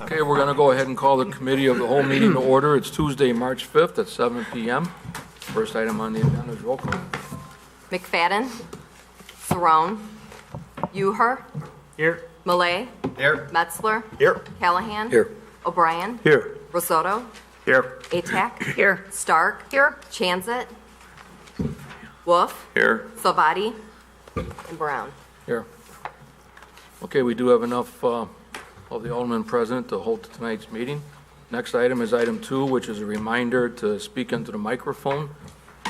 Okay, we're going to go ahead and call the committee of the whole meeting to order. It's Tuesday, March 5th at 7 p.m. First item on the agenda is roll call. McFadden. Cerrone. Uher. Here. Malay. Here. Metzler. Here. Callahan. Here. O'Brien. Here. Risotto. Here. Atack. Here. Stark. Here. Chanzit. Wolf. Here. Salvati. And Brown. Here. Okay, we do have enough of the aldermen present to hold tonight's meeting. Next item is item 2, which is a reminder to speak into the microphone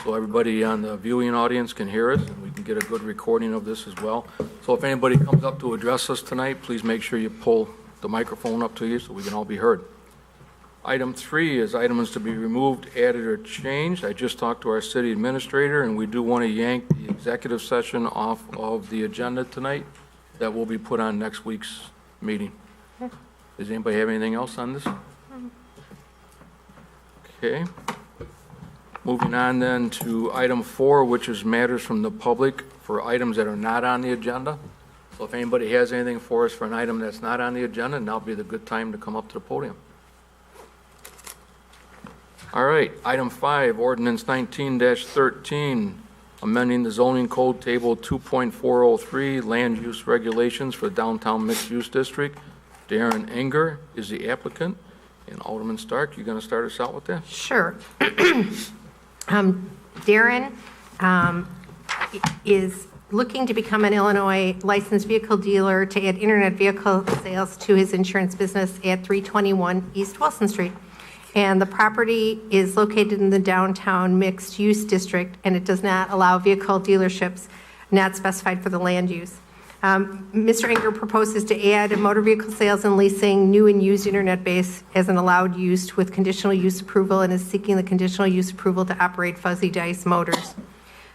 so everybody on the viewing audience can hear us and we can get a good recording of this as well. So if anybody comes up to address us tonight, please make sure you pull the microphone up to you so we can all be heard. Item 3 is items to be removed, added, or changed. I just talked to our city administrator, and we do want to yank the executive session off of the agenda tonight. That will be put on next week's meeting. Does anybody have anything else on this? Okay. Moving on then to item 4, which is matters from the public for items that are not on the agenda. So if anybody has anything for us for an item that's not on the agenda, now would be the good time to come up to the podium. All right, item 5, ordinance 19-13, amending the zoning code table 2.403, land use regulations for downtown mixed-use district. Darren Enger is the applicant, and Alderman Stark, you going to start us out with that? Sure. Darren is looking to become an Illinois licensed vehicle dealer to add internet vehicle sales to his insurance business at 321 East Wilson Street. And the property is located in the downtown mixed-use district, and it does not allow vehicle dealerships not specified for the land use. Mr. Enger proposes to add motor vehicle sales and leasing new and used internet base as an allowed use with conditional use approval, and is seeking the conditional use approval to operate Fuzzy Dice Motors.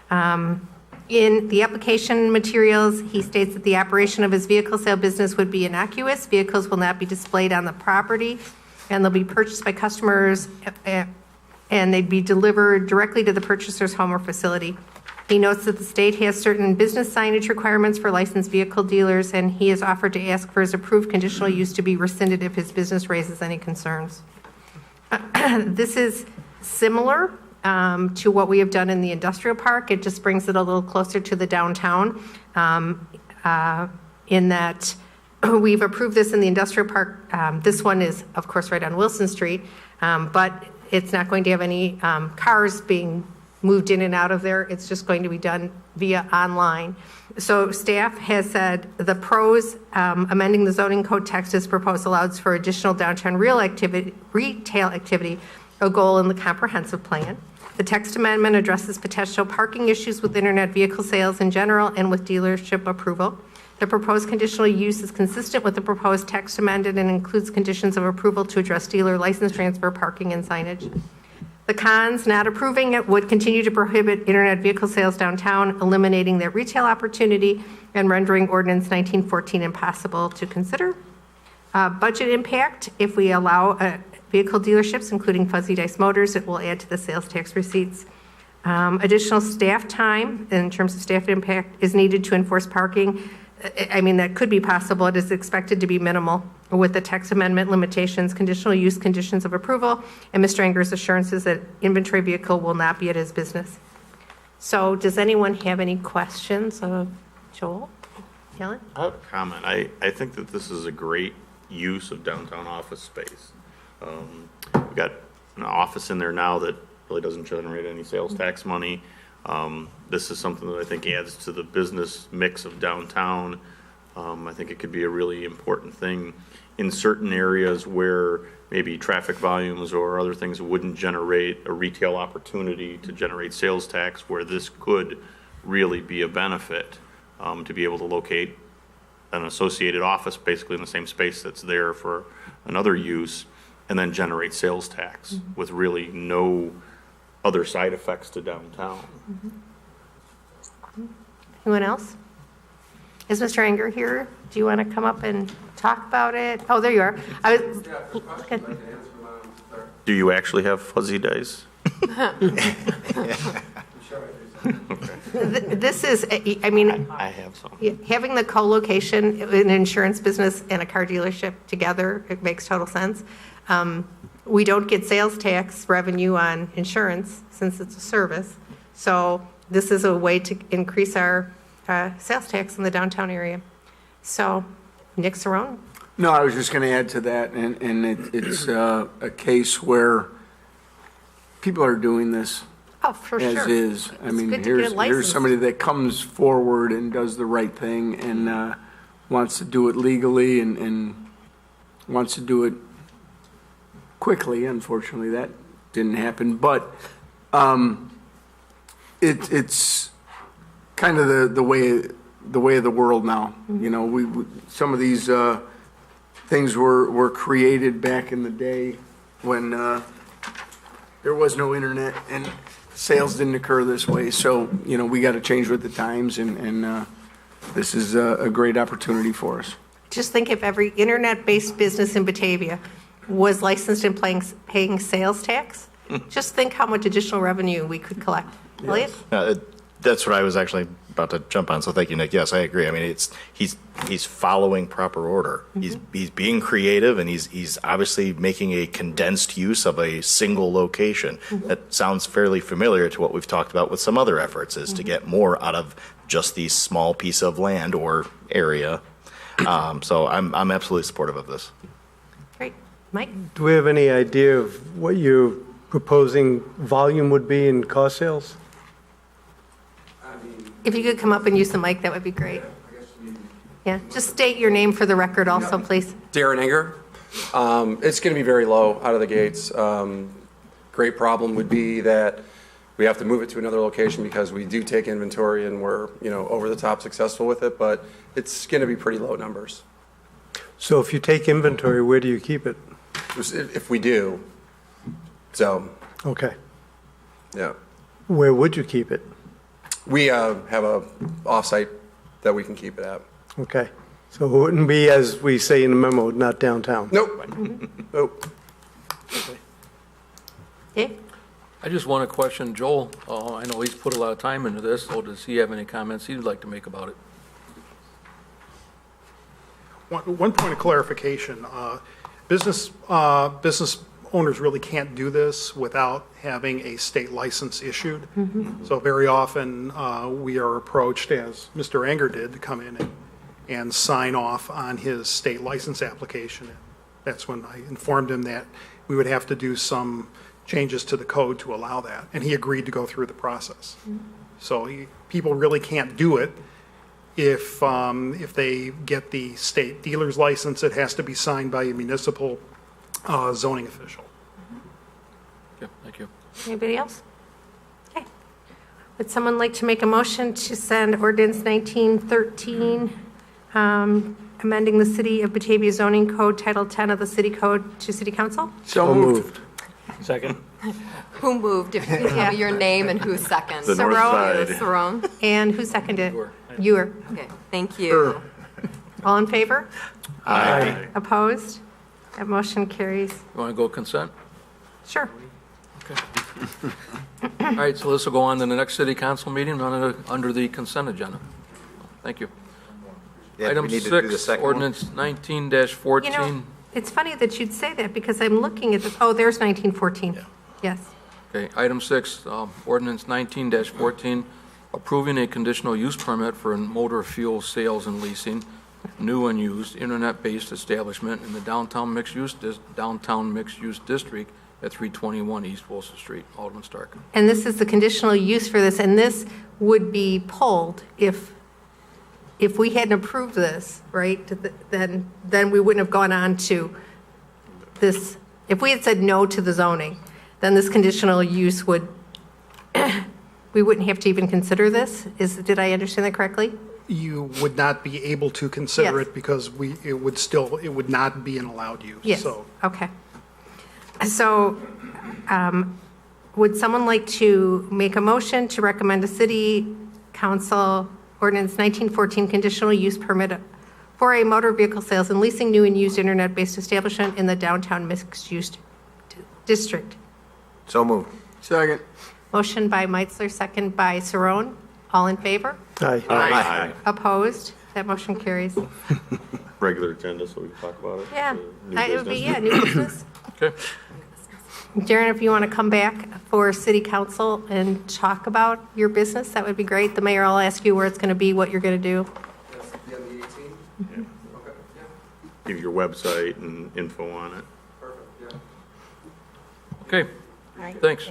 In the application materials, he states that the operation of his vehicle sale business would be innocuous. Vehicles will not be displayed on the property, and they'll be purchased by customers, and they'd be delivered directly to the purchaser's home or facility. He notes that the state has certain business signage requirements for licensed vehicle dealers, and he has offered to ask for his approved conditional use to be rescinded if his business raises any concerns. This is similar to what we have done in the industrial park. It just brings it a little closer to the downtown in that we've approved this in the industrial park. This one is, of course, right on Wilson Street, but it's not going to have any cars being moved in and out of there. It's just going to be done via online. So staff has said the pros, amending the zoning code text as proposed allows for additional downtown retail activity, a goal in the comprehensive plan. The text amendment addresses potential parking issues with internet vehicle sales in general and with dealership approval. The proposed conditional use is consistent with the proposed text amended and includes conditions of approval to address dealer license transfer, parking, and signage. The cons, not approving it would continue to prohibit internet vehicle sales downtown, eliminating their retail opportunity and rendering ordinance 1914 impossible to consider. Budget impact, if we allow vehicle dealerships, including Fuzzy Dice Motors, it will add to the sales tax receipts. Additional staff time, in terms of staff impact, is needed to enforce parking. I mean, that could be possible. It is expected to be minimal with the text amendment limitations, conditional use conditions of approval, and Mr. Enger's assurances that inventory vehicle will not be at his business. So does anyone have any questions of Joel? Helen? I have a comment. I think that this is a great use of downtown office space. We've got an office in there now that really doesn't generate any sales tax money. This is something that I think adds to the business mix of downtown. I think it could be a really important thing in certain areas where maybe traffic volumes or other things wouldn't generate a retail opportunity to generate sales tax, where this could really be a benefit to be able to locate an associated office basically in the same space that's there for another use and then generate sales tax with really no other side effects to downtown. Anyone else? Is Mr. Enger here? Do you want to come up and talk about it? Oh, there you are. Do you actually have fuzzy dice? This is, I mean, I have some. yeah, having the co-location, an insurance business and a car dealership together, it makes total sense. We don't get sales tax revenue on insurance since it's a service. So this is a way to increase our sales tax in the downtown area. So, Nick Cerrone? No, I was just going to add to that, and it's a case where people are doing this Oh, for sure. as is. I It's mean, good to get it here's licensed. somebody that comes forward and does the right thing and wants to do it legally and wants to do it quickly. Unfortunately, that didn't happen, but it's kind of the way of the world now. You know, we some of these things were created back in the day when there was no internet and sales didn't occur this way. So, you know, we got to change with the times, and this is a great opportunity for us. Just think if every internet-based business in Batavia was licensed and paying sales tax, just think how much additional revenue we could collect. Elliot? That's what I was actually about to jump on. So thank you, Nick. Yes, I agree. I mean, he's following proper order. He's being creative, and he's obviously making a condensed use of a single location. That sounds fairly familiar to what we've talked about with some other efforts, is to get more out of just the small piece of land or area. So I'm absolutely supportive of this. Great. Mike? Do we have any idea of what your proposing volume would be in car sales? If you could come up and use the mic, that would be great. Yeah, just state your name for the record also, please. Darren Enger. It's going to be very low out of the gates. Great problem would be that we have to move it to another location because we do take inventory and we're, over the top successful with it, but it's going to be pretty low numbers. So if you take inventory, where do you keep it? If we do. So, Okay. yeah. Where would you keep it? We have a offsite that we can keep it at. Okay. So it wouldn't be, as we say in the memo, not downtown? Nope. Nope. Dave? I just want to question Joel. I know he's put a lot of time into this, so does he have any comments he'd like to make about it? One point of clarification, business owners really can't do this without having a state license issued. So very often, we are approached, as Mr. Enger did, to come in and sign off on his state license application. That's when I informed him that we would have to do some changes to the code to allow that, and he agreed to go through the process. So people really can't do it. If they get the state dealer's license, it has to be signed by a municipal zoning official. Okay, thank you. Anybody else? Okay. Would someone like to make a motion to send ordinance 1913, amending the City of Batavia zoning code, Title 10 of the City Code, to City Council? So moved. Second. Who moved? If you could tell me your name and who's second. The north Cerrone. side. Cerrone. And who seconded? Ewer. Ewer. Okay, thank you. All in favor? Aye. Opposed? That motion carries. You want to go consent? Sure. All right, so this will go on to the next city council meeting under the consent agenda. Thank you. Item 6, ordinance 19-14. You know, it's funny that you'd say that because I'm looking at this, oh, there's 1914. Yes. Okay, item 6, ordinance 19-14, approving a conditional use permit for motor fuel sales and leasing, new and used, internet-based establishment in the downtown mixed-use district at 321 East Wilson Street, Alderman Stark. And this is the conditional use for this, and this would be pulled if we hadn't approved this, right? Then we wouldn't have gone on to this. If we had said no to the zoning, then this conditional use would, we wouldn't have to even consider this? Did I understand that correctly? You would not be able to consider Yes. it because it would not be an allowed use. Yes, So okay. So would someone like to make a motion to recommend a city council ordinance 1914 conditional use permit for a motor vehicle sales and leasing new and used internet-based establishment in the downtown mixed-use district? So moved. Second. Motion by Meitzler, second by Saron. All in favor? Aye. Aye. Opposed? That motion carries. Regular agenda, so we can talk about it. Yeah, New it would be, business. new business. Okay. Darren, if you want to come back for city council and talk about your business, that would be great. The mayor will ask you where it's going to be, what you're going to do. That's the end of the 18? Okay, yeah, Give your website and info on it. perfect, yeah. Okay, thanks.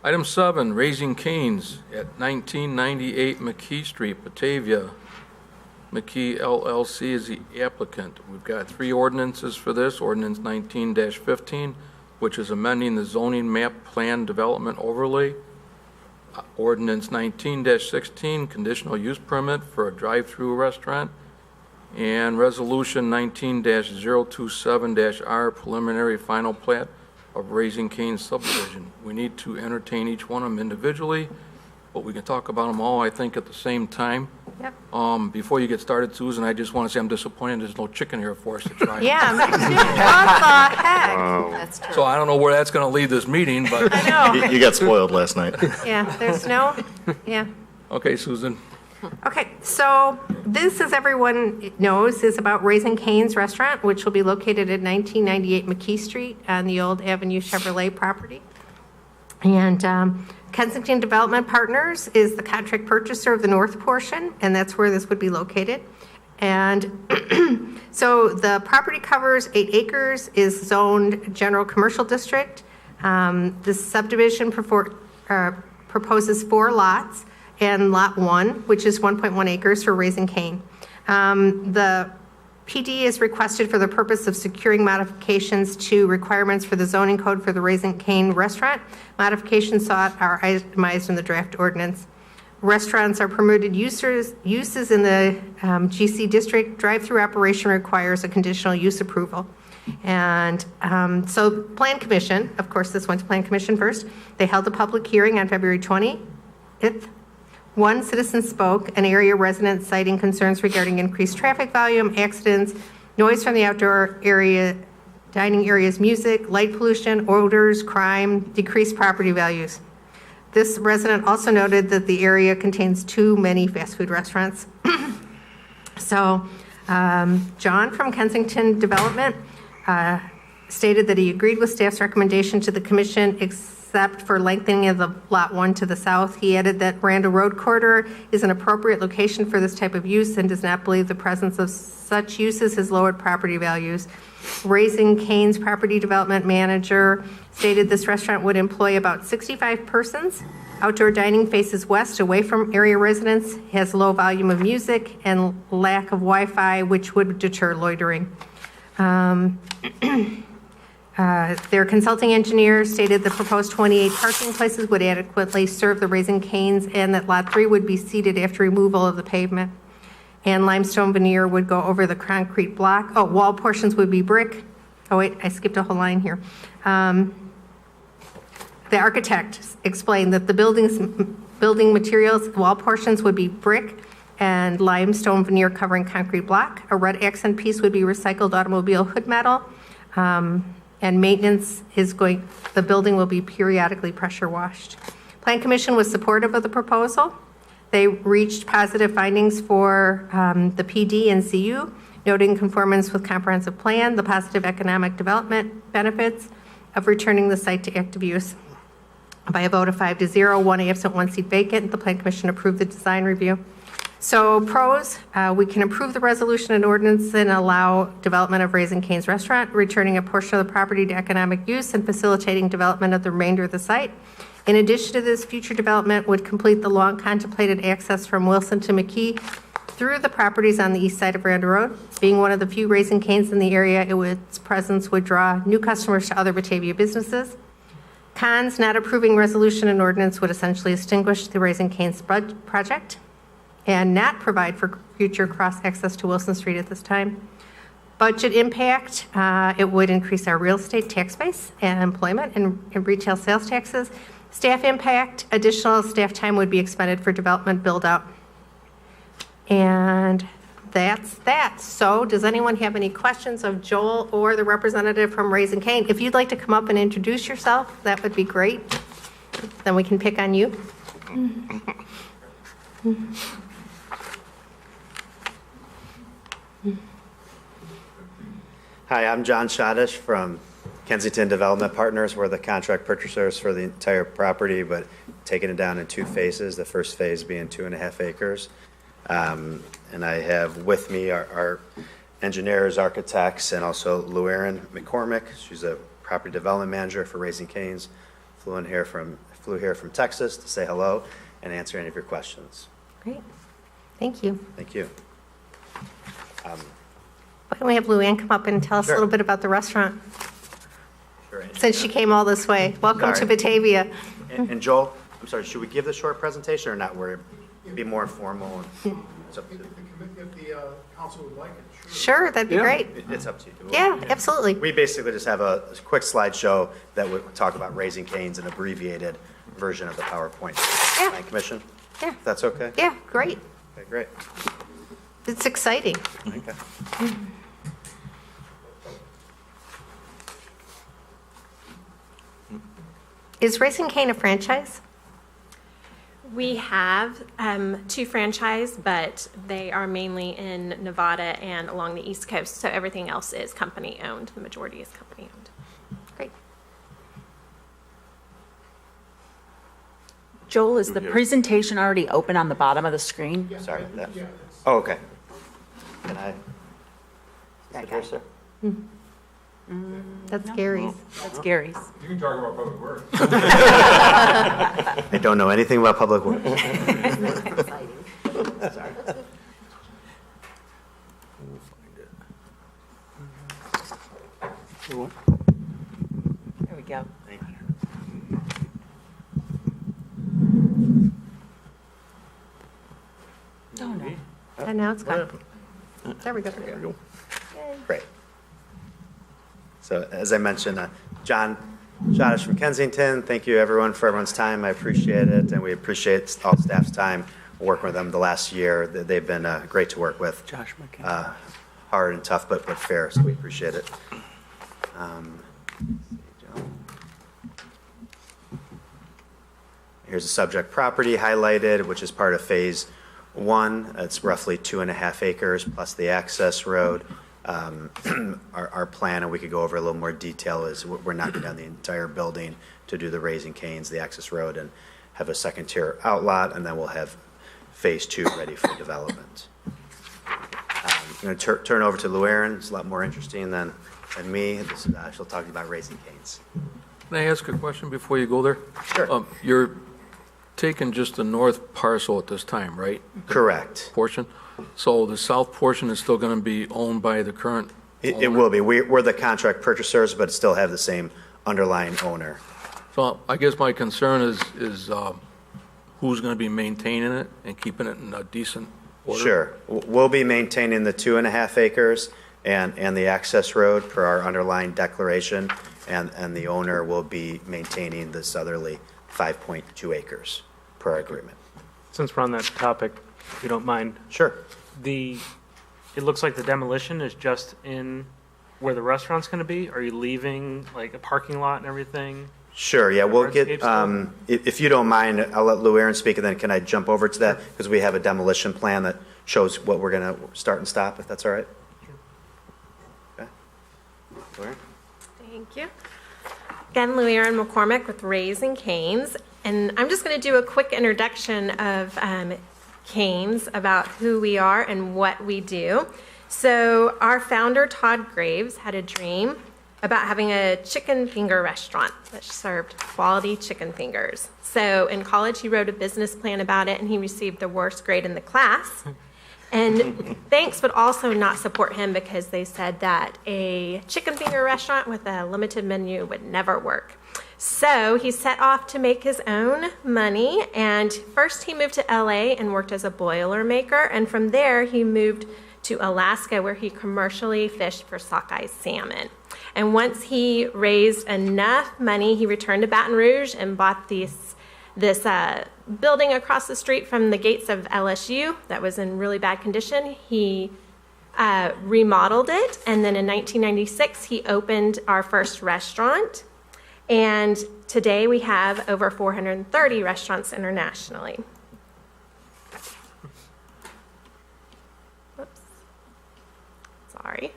Item 7, Raising Cane's at 1998 McKee Street, Batavia. McKee LLC is the applicant. We've got 3 ordinances for this. Ordinance 19-15, which is amending the zoning map plan development overlay. Ordinance 19-16, conditional use permit for a drive-through restaurant. And Resolution 19-027-R, preliminary final plat of Raising Cane subdivision. We need to entertain each one of them individually, but we can talk about them all, I think, at the same time. Yep. Before you get started, Susan, I just want to say I'm disappointed there's no chicken here for us to try. Yeah, me too. What the heck? That's true. So I don't know where that's going to lead this meeting, but, I know. You got spoiled last night. Yeah, there's no, yeah. okay, Susan. Okay, so this, as everyone knows, is about Raising Cane's Restaurant, which will be located at 1998 McKee Street on the old Avenue Chevrolet property. And Kensington Development Partners is the contract purchaser of the north portion, and that's where this would be located. And so the property covers 8 acres, is zoned general commercial district. This subdivision proposes 4 lots, and Lot 1, which is 1.1 acres for Raising Cane. The PD is requested for the purpose of securing modifications to requirements for the zoning code for the Raising Cane restaurant. Modifications sought are itemized in the draft ordinance. Restaurants are permitted uses in the GC district. Drive-through operation requires a conditional use approval. And so Plan Commission, of course, this went to Plan Commission first. They held a public hearing on February 20th. 1 citizen spoke, an area resident citing concerns regarding increased traffic volume, accidents, noise from the outdoor area, dining areas, music, light pollution, odors, crime, decreased property values. This resident also noted that the area contains too many fast food restaurants. So John from Kensington Development stated that he agreed with staff's recommendation to the commission except for lengthening of the Lot 1 to the south. He added that Randall Road corridor is an appropriate location for this type of use and does not believe the presence of such uses has lowered property values. Raising Cane's property development manager stated this restaurant would employ about 65 persons. Outdoor dining faces west, away from area residents, has low volume of music and lack of Wi-Fi, which would deter loitering. Their consulting engineer stated the proposed 28 parking places would adequately serve the Raising Cane's and that Lot 3 would be seeded after removal of the pavement. And limestone veneer would go over the concrete block. Oh, wall portions would be brick. Oh, wait, I skipped a whole line here. The architect explained that the building materials, wall portions would be brick and limestone veneer covering concrete block. A red accent piece would be recycled automobile hood metal. And maintenance the building will be periodically pressure washed. Plan Commission was supportive of the proposal. They reached positive findings for the PD and CU, noting conformance with comprehensive plan, the positive economic development benefits of returning the site to active use. By a vote of 5-0, 1 absent, 1 seat vacant, the Plan Commission approved the design review. So pros, we can approve the resolution and ordinance and allow development of Raising Cane's restaurant, returning a portion of the property to economic use and facilitating development of the remainder of the site. In addition to this, future development would complete the long contemplated access from Wilson to McKee through the properties on the east side of Randall Road. Being one of the few Raising Cane's in the area, its presence would draw new customers to other Batavia businesses. Cons, not approving resolution and ordinance would essentially extinguish the Raising Cane's project and not provide for future cross-access to Wilson Street at this time. Budget impact, it would increase our real estate tax base and employment and retail sales taxes. Staff impact, additional staff time would be expended for development build-out. And that's that. So does anyone have any questions of Joel or the representative from Raising Cane? If you'd like to come up and introduce yourself, that would be great. Then we can pick on you. Hi, I'm John Schottish from Kensington Development Partners. We're the contract purchasers for the entire property, but taking it down in 2 phases, the first phase being 2.5 acres. And I have with me our engineers, architects, and also Lou Erin McCormick. She's a property development manager for Raising Cane's. Flew here from Texas to say hello and answer any of your questions. Great. Thank you. Thank you. Why don't we have Luann come up and tell us a Sure. little bit about the restaurant, Sure. since she came all this way. Welcome to Sorry. Batavia. And Joel, I'm sorry, should we give the short presentation or not? We're be more informal. And it's up to, If the council would like it, Sure, that'd be great. it's up to you. Yeah, absolutely. We basically just have a quick slideshow that would talk about Raising Cane's, an abbreviated version of the PowerPoint. Yeah. Plan Commission? Yeah. If that's okay? Yeah, great. Okay, great. It's exciting. Okay. Is Raising Cane a franchise? We have 2 franchise, but they are mainly in Nevada and along the East Coast. So everything else is company owned. The majority is company owned. Great. Joel, is the presentation already open on the bottom of the screen? Sorry. Oh, okay. Can I? Sit here, sir? That's Gary's. That's Gary's. You can talk about public works. I don't know anything about public works. Sorry. There we go. Thank you. Oh, no. And now it's gone. There we go. Great. So as I mentioned, John Schottish from Kensington, thank you everyone for everyone's time. I appreciate it, and we appreciate all staff's time working with them the last year. They've been great to work with. Josh McKenna. Hard and tough, but fair, so we appreciate it. Here's the subject property highlighted, which is part of Phase 1. It's roughly 2.5 acres plus the access road. Our plan, and we could go over a little more detail, is we're knocking down the entire building to do the Raising Cane's, the access road, and have a second-tier outlot, and then we'll have Phase 2 ready for development. I'm going to turn over to Lou Erin. It's a lot more interesting than me. She'll talk about Raising Cane's. Can I ask a question before you go there? Sure. You're taking just the north parcel at this time, right? Correct. Portion? So the south portion is still going to be owned by the current It owner? will be. We're the contract purchasers, but still have the same underlying owner. So I guess my concern is who's going to be maintaining it and keeping it in a decent order? Sure. We'll be maintaining the 2.5 acres and the access road per our underlying declaration, and the owner will be maintaining the southerly 5.2 acres per our agreement. Since we're on that topic, if you don't mind, Sure. it looks like the demolition is just in where the restaurant's going to be. Are you leaving like a parking lot and everything? Sure, yeah, we'll get, Hardscape stuff? if you don't mind, I'll let Lou Erin speak, and then can I jump over to that? Because we have a demolition plan that shows what we're going to start and stop, if that's all right? Okay. Lou Erin? Thank you. Again, Lou Erin McCormick with Raising Cane's. And I'm just going to do a quick introduction of Cane's, about who we are and what we do. So our founder, Todd Graves, had a dream about having a chicken finger restaurant that served quality chicken fingers. So in college, he wrote a business plan about it, and he received the worst grade in the class. And banks would also not support him because they said that a chicken finger restaurant with a limited menu would never work. So he set off to make his own money, and first he moved to LA and worked as a boiler maker, and from there he moved to Alaska, where he commercially fished for sockeye salmon. And once he raised enough money, he returned to Baton Rouge and bought this building across the street from the gates of LSU that was in really bad condition. He remodeled it, and then in 1996 he opened our first restaurant. And today we have over 430 restaurants internationally. Whoops. Sorry.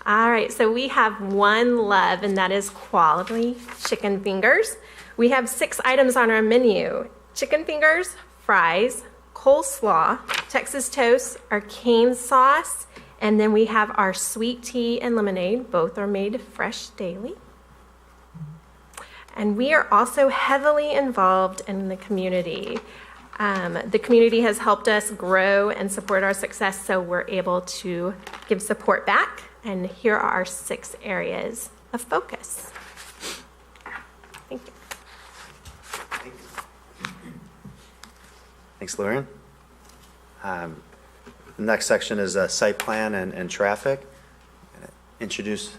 All right, so we have one love, and that is quality chicken fingers. We have 6 items on our menu: chicken fingers, fries, coleslaw, Texas toast, our cane sauce, and then we have our sweet tea and lemonade. Both are made fresh daily. And we are also heavily involved in the community. The community has helped us grow and support our success, so we're able to give support back. And here are our 6 areas of focus. Thank you. Thanks, Lauren. The next section is site plan and traffic. Introduce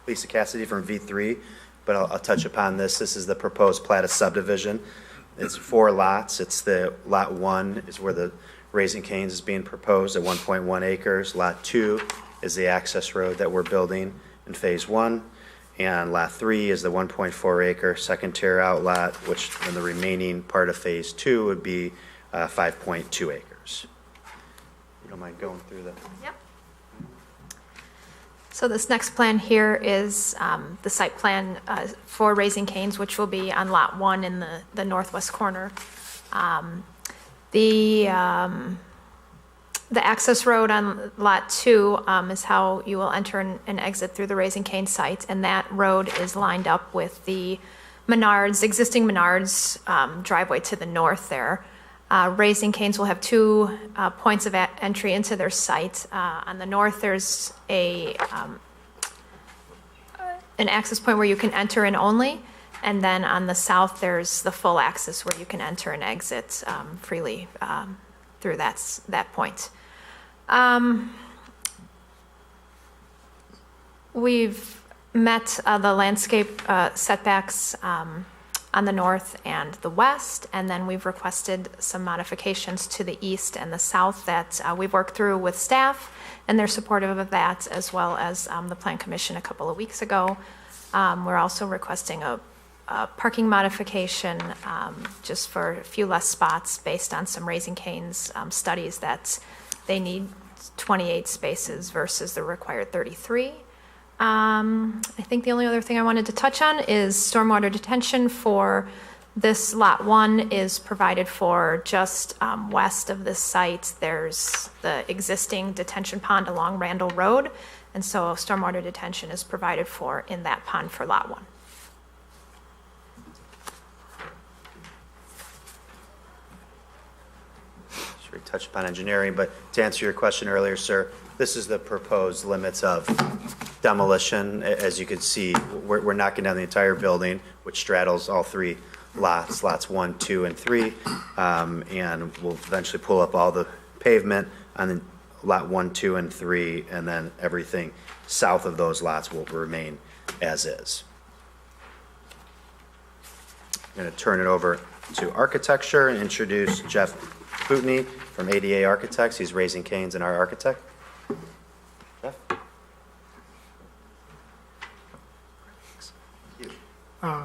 Lisa Cassidy from V3, but I'll touch upon this. This is the proposed plat of subdivision. It's 4 lots. It's the lot 1 is where the Raising Cane's is being proposed at 1.1 acres. Lot 2 is the access road that we're building in phase 1. And lot 3 is the 1.4 acre second tier outlot, which in the remaining part of phase 2 would be 5.2 acres. You don't mind going through that? Yep. So this next plan here is the site plan for Raising Cane's, which will be on lot 1 in the northwest corner. The access road on lot 2 is how you will enter and exit through the Raising Cane site, and that road is lined up with the existing Menards driveway to the north there. Raising Cane's will have 2 points of entry into their site. On the north, there's an access point where you can enter in only, and then on the south, there's the full access where you can enter and exit freely through that point. We've met the landscape setbacks on the north and the west, and then we've requested some modifications to the east and the south that we've worked through with staff, and they're supportive of that, as well as the Plan Commission a couple of weeks ago. We're also requesting a parking modification just for a few less spots based on some Raising Cane's studies that they need 28 spaces versus the required 33. I think the only other thing I wanted to touch on is stormwater detention for this lot 1 is provided for just west of this site. There's the existing detention pond along Randall Road, and so stormwater detention is provided for in that pond for lot 1. Sure, touch upon engineering, but to answer your question earlier, sir, this is the proposed limits of demolition. As you can see, we're knocking down the entire building, which straddles all 3 lots 1, 2, and 3, and we'll eventually pull up all the pavement on the lot 1, 2, and 3, and then everything south of those lots will remain as is. I'm going to turn it over to architecture and introduce Jeff Bootney from ADA Architects. He's Raising Cane's and our architect. Jeff?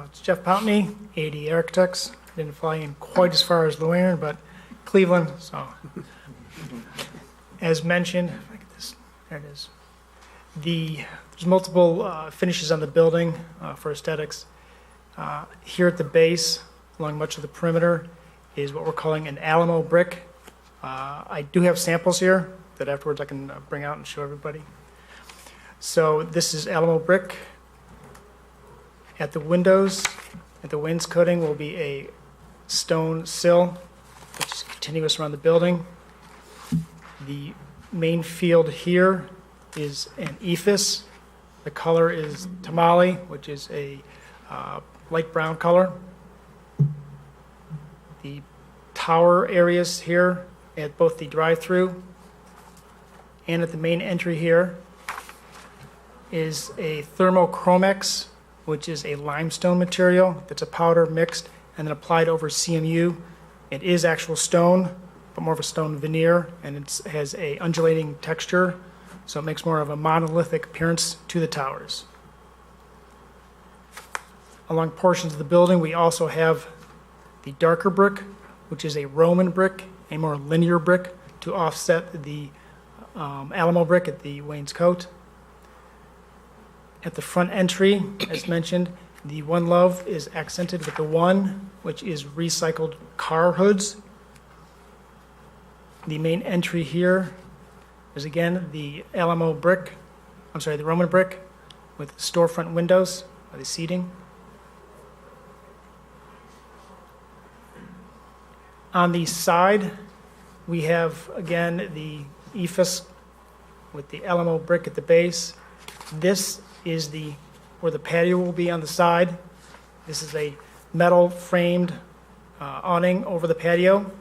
It's Jeff Poutney, AD Architects. Didn't fly in quite as far as Luann, but Cleveland, so. As mentioned, if I get this, there it is. There's multiple finishes on the building for aesthetics. Here at the base, along much of the perimeter, is what we're calling an Alamo brick. I do have samples here that afterwards I can bring out and show everybody. So this is Alamo brick. At the windows, at the wainscoting will be a stone sill, which is continuous around the building. The main field here is an ephes. The color is tamale, which is a light brown color. The tower areas here at both the drive-through and at the main entry here is a thermochromex, which is a limestone material that's a powder mixed and then applied over CMU. It is actual stone, but more of a stone veneer, and it has a undulating texture, so it makes more of a monolithic appearance to the towers. Along portions of the building, we also have the darker brick, which is a Roman brick, a more linear brick to offset the Alamo brick at the wainscot. At the front entry, as mentioned, the One Love is accented with the one, which is recycled car hoods. The main entry here is again the Alamo brick, the Roman brick with storefront windows by the seating. On the side, we have again the ephes with the Alamo brick at the base. This is where the patio will be on the side. This is a metal framed awning over the patio.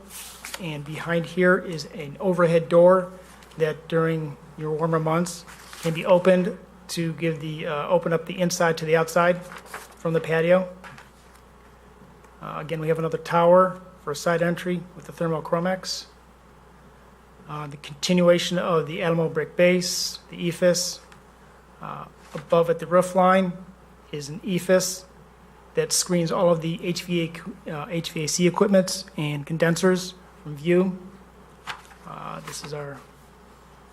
And behind here is an overhead door that during your warmer months can be opened to give open up the inside to the outside from the patio. Again, we have another tower for a side entry with the thermochromex. The continuation of the Alamo brick base, the ephes. Above at the roof line is an ephes that screens all of the HVAC equipment and condensers from view. This is our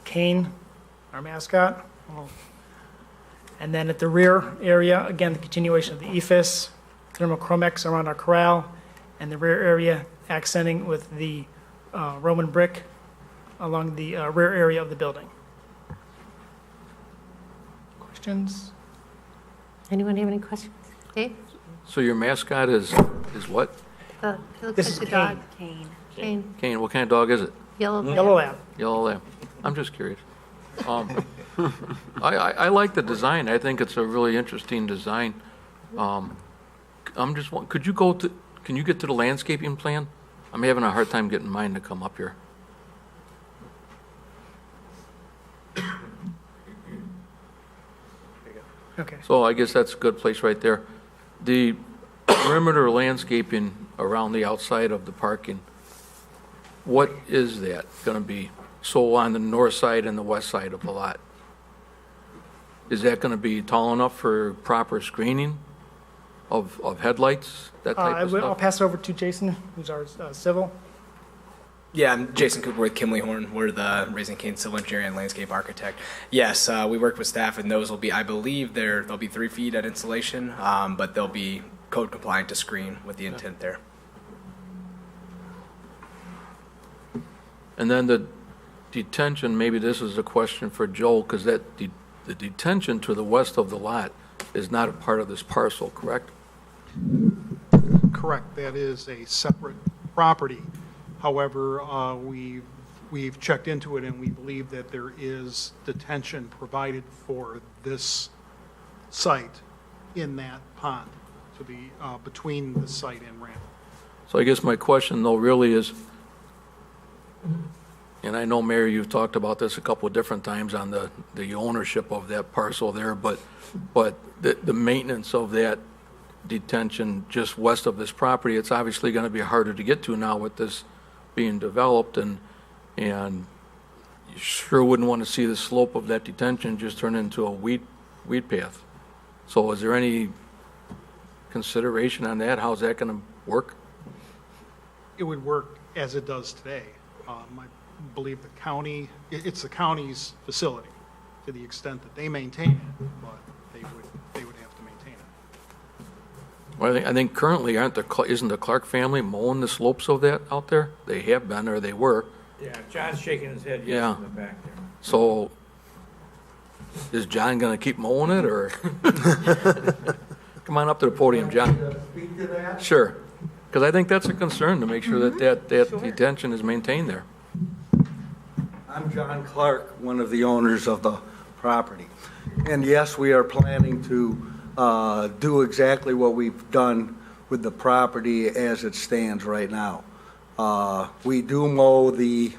cane, our mascot. And then at the rear area, again, the continuation of the ephes, thermochromex around our corral, and the rear area accenting with the Roman brick along the rear area of the building. Questions? Anyone have any questions? Dave? So your mascot is what? It looks This like is the dog. Cane. Cane. Cane, what kind of dog is it? Yellow. Yellow lab. Yellow lab. I'm just curious. I like the design. I think it's a really interesting design. Can you get to the landscaping plan? I'm having a hard time getting mine to come up here. Okay. So I guess that's a good place right there. The perimeter landscaping around the outside of the parking, what is that going to be? So on the north side and the west side of the lot? Is that going to be tall enough for proper screening of headlights, that type of I'll stuff? pass it over to Jason, who's our civil. Yeah, I'm Jason Cooper with Kimley Horn. We're the Raising Cane civil engineer and landscape architect. Yes, we worked with staff, and those will be, I believe, they'll be 3 feet at installation, but they'll be code compliant to screen with the intent there. And then the detention, maybe this is a question for Joel, because the detention to the west of the lot is not a part of this parcel, correct? Correct, that is a separate property. However, we've checked into it, and we believe that there is detention provided for this site in that pond, to be between the site and Randall. So I guess my question though really is, and I know, Mayor, you've talked about this a couple of different times on the ownership of that parcel there, but the maintenance of that detention just west of this property, it's obviously going to be harder to get to now with this being developed, and you sure wouldn't want to see the slope of that detention just turn into a weed path. So is there any consideration on that? How's that going to work? It would work as it does today. I believe the county, it's the county's facility to the extent that they maintain it, but they would have to maintain it. Well, I think currently isn't the Clark family mowing the slopes of that out there? They have been, or they were. Yeah, John's shaking his head yes Yeah. in the back there. So is John going to keep mowing it, or? Come on up to the podium, John. Speak to that? Sure, because I think that's a concern to make sure that detention is maintained there. I'm John Clark, one of the owners of the property. And yes, we are planning to do exactly what we've done with the property as it stands right now. We do mow the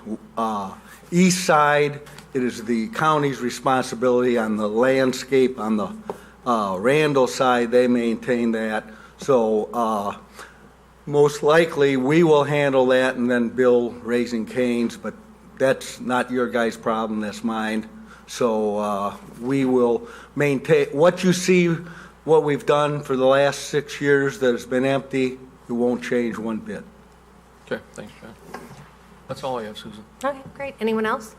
east side. It is the county's responsibility. On the landscape, on the Randall side, they maintain that. So most likely, we will handle that and then Bill Raising Canes, but that's not your guys' problem, that's mine. So we will maintain, what you see what we've done for the last 6 years that has been empty, it won't change one bit. Okay, thanks, John. That's all I have, Susan. Okay, great. Anyone else?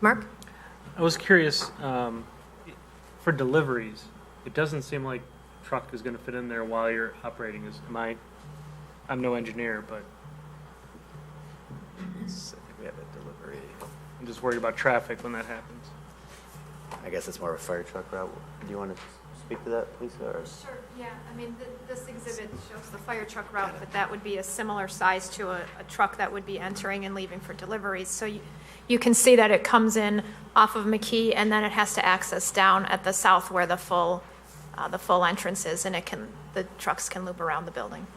Mark? I was curious, for deliveries, it doesn't seem like truck is going to fit in there while you're operating. I'm no engineer, but We have a delivery. I'm just worried about traffic when that happens. I guess it's more of a fire truck route. Do you want to speak to that, please? Or? Sure, yeah. I mean, this exhibit shows the fire truck route, but that would be a similar size to a truck that would be entering and leaving for deliveries. So you can see that it comes in off of McKee, and then it has to access down at the south where the full entrance is, and the trucks can loop around the building.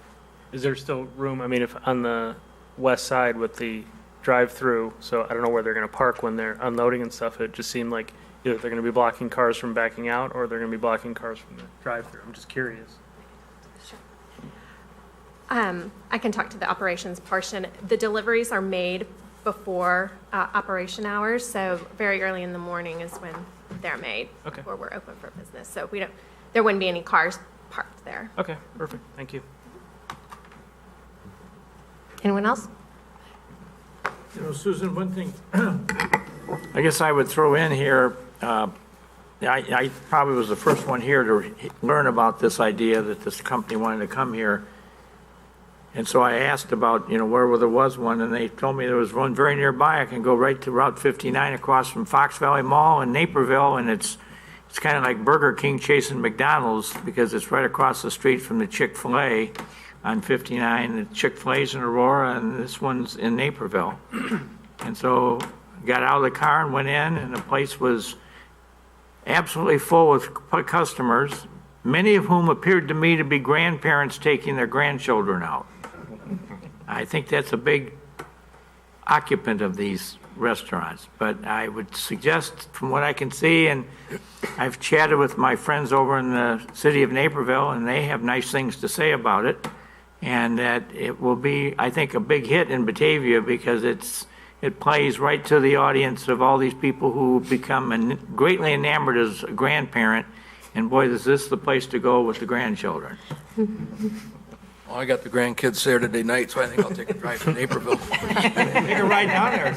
Is there still room, I mean, if on the west side with the drive-through, so I don't know where they're going to park when they're unloading and stuff, it just seemed like either they're going to be blocking cars from backing out or they're going to be blocking cars from the drive-through. I'm just curious. I can talk to the operations portion. The deliveries are made before operation hours, so very early in the morning is when they're made. Okay. Before we're open for business. So there wouldn't be any cars parked there. Okay, perfect. Thank you. Anyone else? You know, Susan, one thing I guess I would throw in here, I probably was the first one here to learn about this idea that this company wanted to come here. And so I asked about, where there was one, and they told me there was one very nearby. I can go right to Route 59 across from Fox Valley Mall in Naperville, and it's kind of like Burger King chasing McDonald's because it's right across the street from the Chick-fil-A on 59. The Chick-fil-A's in Aurora, and this one's in Naperville. And so got out of the car and went in, and the place was absolutely full with customers, many of whom appeared to me to be grandparents taking their grandchildren out. I think that's a big occupant of these restaurants, but I would suggest, from what I can see, and I've chatted with my friends over in the city of Naperville, and they have nice things to say about it, and that it will be, I think, a big hit in Batavia because it plays right to the audience of all these people who become greatly enamored as a grandparent, and boy, is this the place to go with the grandchildren. Well, I got the grandkids Saturday night, so I think I'll take a drive to Naperville. take a ride down there.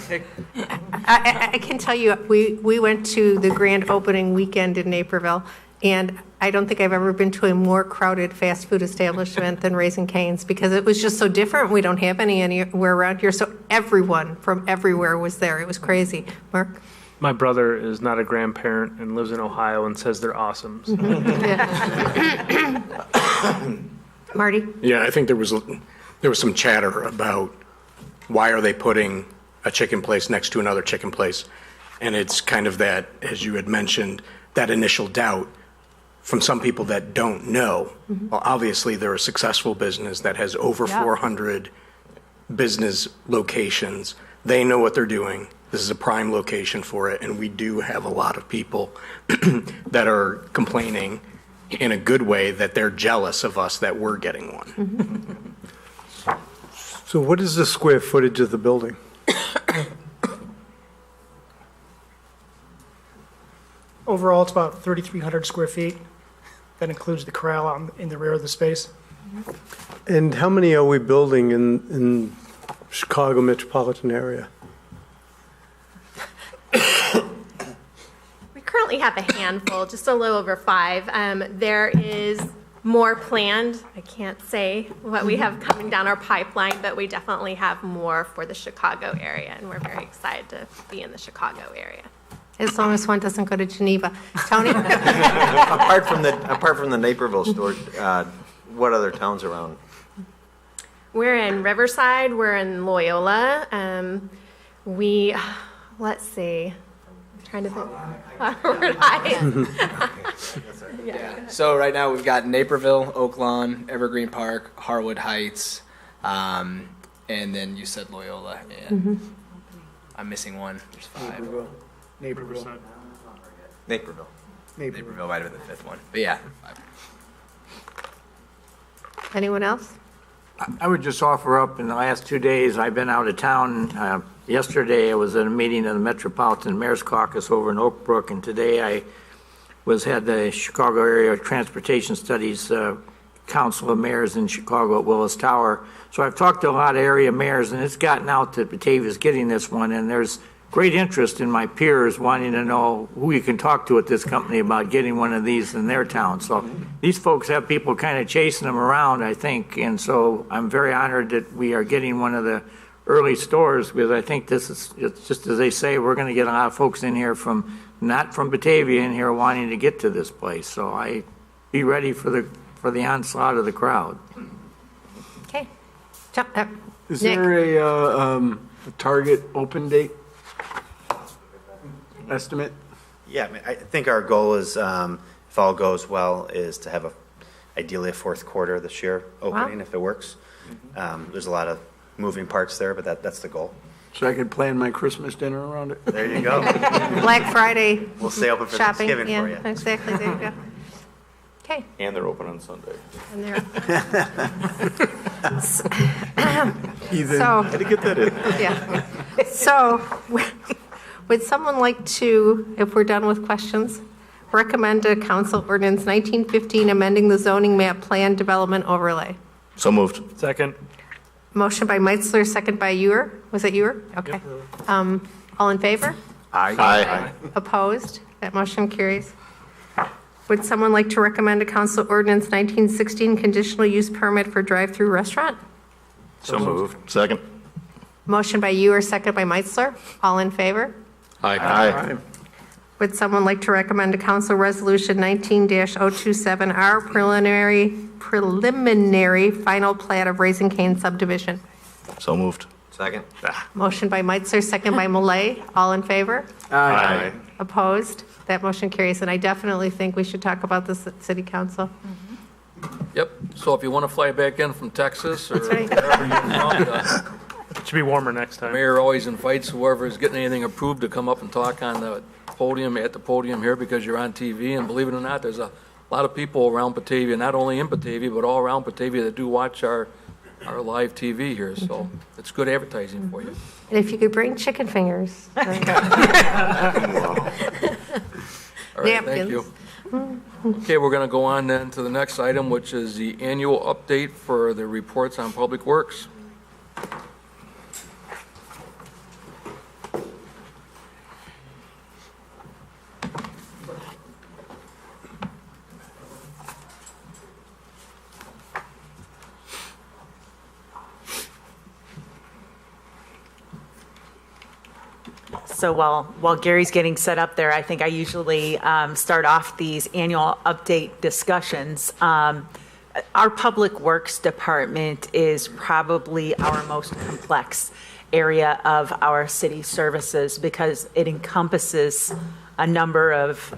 I can tell you, we went to the grand opening weekend in Naperville, and I don't think I've ever been to a more crowded fast food establishment than Raising Cane's because it was just so different. We don't have any anywhere around here, so everyone from everywhere was there. It was crazy. Mark? My brother is not a grandparent and lives in Ohio and says they're awesome. So. Marty? Yeah, I think there was some chatter about why are they putting a chicken place next to another chicken place, and it's kind of that, as you had mentioned, that initial doubt from some people that don't know. Well, obviously they're a successful business that has over 400 business locations. They know what they're doing. This is a prime location for it, and we do have a lot of people that are complaining in a good way that they're jealous of us that we're getting one. So what is the square footage of the building? Overall, it's about 3,300 square feet. That includes the corral in the rear of the space. And how many are we building in Chicago metropolitan area? We currently have a handful, just a little over 5. There is more planned. I can't say what we have coming down our pipeline, but we definitely have more for the Chicago area, and we're very excited to be in the Chicago area. As long as one doesn't go to Geneva. Tony? apart from the Naperville store, what other towns around? We're in Riverside. We're in Loyola. Let's see. I'm trying to think. Rhode Island. Yeah. So right now we've got Naperville, Oaklawn, Evergreen Park, Harwood Heights, and then you said Loyola. And I'm missing one. There's 5. Naperville. Naperville might have been the 5th one. But yeah, 5. Anyone else? I would just offer up, in the last 2 days, I've been out of town. Yesterday, I was at a meeting of the Metropolitan Mayor's Caucus over in Oak Brook, and today I had the Chicago Area Transportation Studies Council of Mayors in Chicago at Willis Tower. So I've talked to a lot of area mayors, and it's gotten out that Batavia's getting this one, and there's great interest in my peers wanting to know who you can talk to at this company about getting one of these in their town. So these folks have people kind of chasing them around, I think, and so I'm very honored that we are getting one of the early stores, because I think this is, it's just as they say, we're going to get a lot of folks in here from, not from Batavia in here wanting to get to this place. So I be ready for the onslaught of the crowd. Okay. Is Nick. there a target open date estimate? Yeah, I mean, I think our goal is, if all goes well, is to have ideally a fourth quarter this year opening, if it works. There's a lot of moving parts there, but that's the goal. So I could plan my Christmas dinner around it? There you go. Black Friday. We'll stay open for shopping. Thanksgiving Yeah, for you. exactly. There you go. Okay. And they're open on Sunday. And there. Heathen. So, Had to get that in. yeah. So, would someone like to, if we're done with questions, recommend a council ordinance 1915 amending the zoning map plan development overlay? So moved. Second. Motion by Meitzler, second by Ewer. Was it Ewer? Okay. All in favor? Aye. Opposed? That motion carries. Would someone like to recommend a council ordinance 1916 conditional use permit for drive-through restaurant? So moved. Second. Motion by Ewer, second by Meitzler. All in favor? Aye. Would someone like to recommend a council resolution 19-027R preliminary final plat of Raising Cane subdivision? So moved. Second. Motion by Meitzler, second by Millet. All in favor? Aye. Opposed? That motion carries, and I definitely think we should talk about this at city council. Yep, so if you want to fly back in from Texas or right. wherever you're from, It should be warmer next time. Mayor always invites whoever is getting anything approved to come up and talk on the podium, at the podium here, because you're on TV. And believe it or not, there's a lot of people around Batavia, not only in Batavia, but all around Batavia that do watch our live TV here. So it's good advertising for you. And if you could bring chicken fingers. All right, thank you. Okay, we're going to go on then to the next item, which is the annual update for the reports on Public Works. So while Gary's getting set up there, I think I usually start off these annual update discussions. Our Public Works Department is probably our most complex area of our city services because it encompasses a number of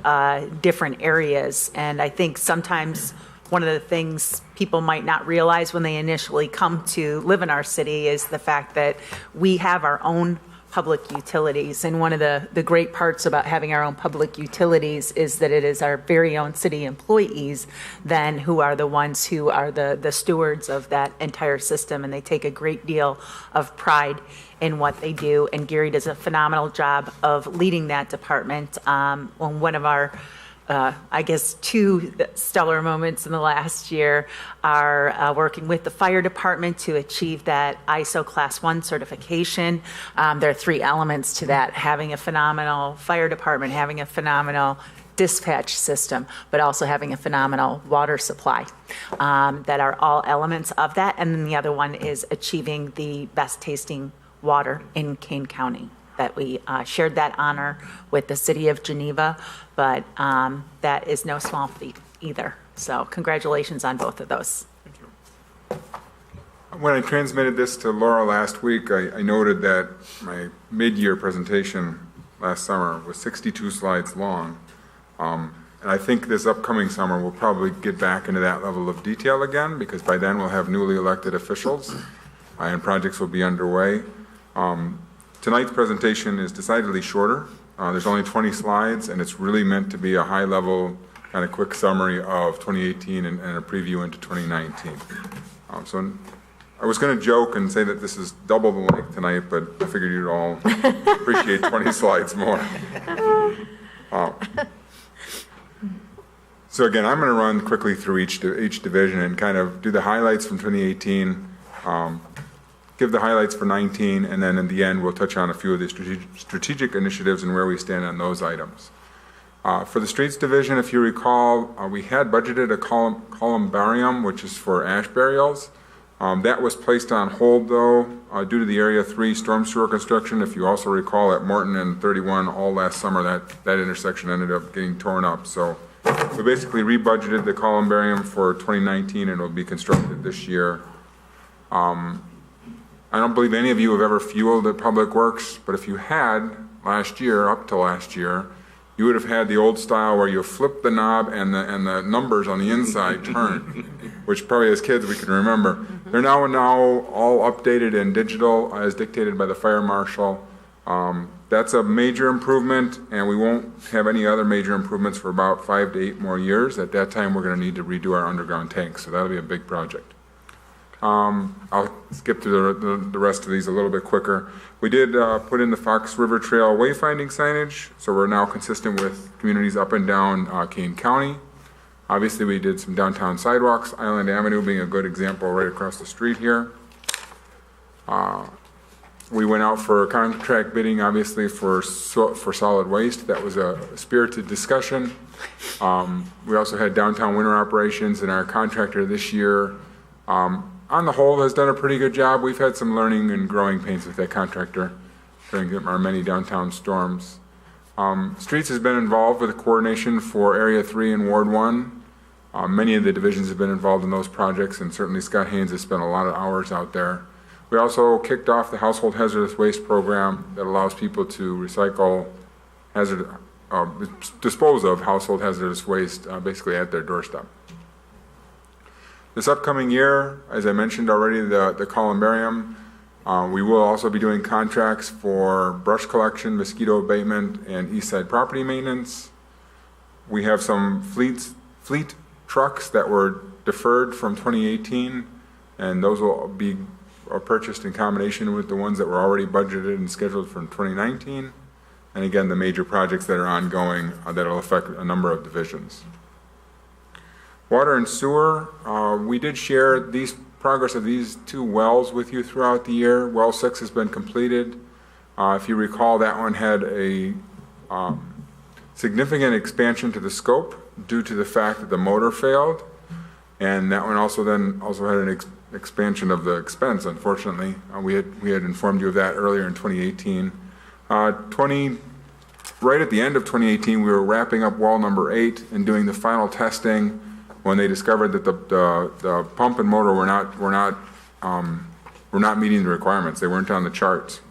different areas. And I think sometimes one of the things people might not realize when they initially come to live in our city is the fact that we have our own public utilities. And one of the great parts about having our own public utilities is that it is our very own city employees then who are the ones who are the stewards of that entire system. And they take a great deal of pride in what they do. And Gary does a phenomenal job of leading that department. On one of our I guess two stellar moments in the last year are working with the fire department to achieve that ISO Class 1 certification. There are three elements to that: having a phenomenal fire department, having a phenomenal dispatch system, but also having a phenomenal water supply. That are all elements of that. And then the other one is achieving the best tasting water in Kane County. That we shared that honor with the city of Geneva, but that is no small feat either. So congratulations on both of those. When I transmitted this to Laura last week, I noted that my mid-year presentation last summer was 62 slides long. And I think this upcoming summer we'll probably get back into that level of detail again, because by then we'll have newly elected officials and projects will be underway. Tonight's presentation is decidedly shorter. There's only 20 slides, and it's really meant to be a high-level, kind of quick summary of 2018 and a preview into 2019. So I was going to joke and say that this is double the length tonight, but I figured you'd all appreciate 20 slides more. So again, I'm going to run quickly through each division and kind of do the highlights from 2018, give the highlights for 19, and then in the end, we'll touch on a few of the strategic initiatives and where we stand on those items. For the streets division, if you recall, we had budgeted a columbarium, which is for ash burials. That was placed on hold, though, due to the Area 3 storm sewer construction. If you also recall, at Morton and 31 all last summer, that intersection ended up getting torn up. So we basically rebudgeted the columbarium for 2019, and it will be constructed this year. I don't believe any of you have ever fueled at Public Works, but if you had last year, up to last year, you would have had the old style where you flip the knob and the numbers on the inside turn, which probably as kids we can remember. They're now all updated and digital as dictated by the fire marshal. That's a major improvement, and we won't have any other major improvements for about 5 to 8 more years. At that time, we're going to need to redo our underground tanks, so that'll be a big project. I'll skip through the rest of these a little bit quicker. We did put in the Fox River Trail wayfinding signage, so we're now consistent with communities up and down Kane County. Obviously, we did some downtown sidewalks, Island Avenue being a good example right across the street here. We went out for contract bidding, obviously, for solid waste. That was a spirited discussion. We also had downtown winter operations, and our contractor this year, on the whole, has done a pretty good job. We've had some learning and growing pains with that contractor during our many downtown storms. Streets has been involved with the coordination for Area 3 and Ward 1. Many of the divisions have been involved in those projects, and certainly Scott Haynes has spent a lot of hours out there. We also kicked off the Household Hazardous Waste Program that allows people to recycle dispose of household hazardous waste basically at their doorstep. This upcoming year, as I mentioned already, the columbarium, we will also be doing contracts for brush collection, mosquito abatement, and east side property maintenance. We have some fleet trucks that were deferred from 2018, and those will be purchased in combination with the ones that were already budgeted and scheduled for 2019. And again, the major projects that are ongoing that will affect a number of divisions. Water and sewer, we did share progress of these 2 wells with you throughout the year. Well 6 has been completed. If you recall, that one had a significant expansion to the scope due to the fact that the motor failed, and that one also had an expansion of the expense. Unfortunately, we had informed you of that earlier in 2018. Right at the end of 2018, we were wrapping up well number 8 and doing the final testing when they discovered that the pump and motor were not meeting the requirements. They weren't on the charts.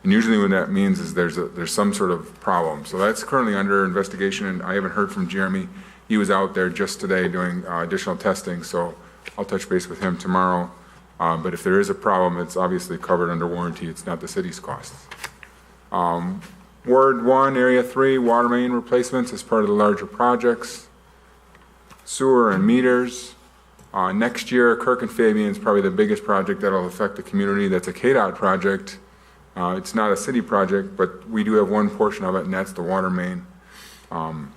And usually what that means is there's some sort of problem. So that's currently under investigation, and I haven't heard from Jeremy. He was out there just today doing additional testing, so I'll touch base with him tomorrow. But if there is a problem, it's obviously covered under warranty. It's not the city's costs. Ward 1, Area 3, water main replacements as part of the larger projects. Sewer and meters. Next year, Kirk and Fabian is probably the biggest project that will affect the community. That's a KDOT project. It's not a city project, but we do have one portion of it, and that's the water main.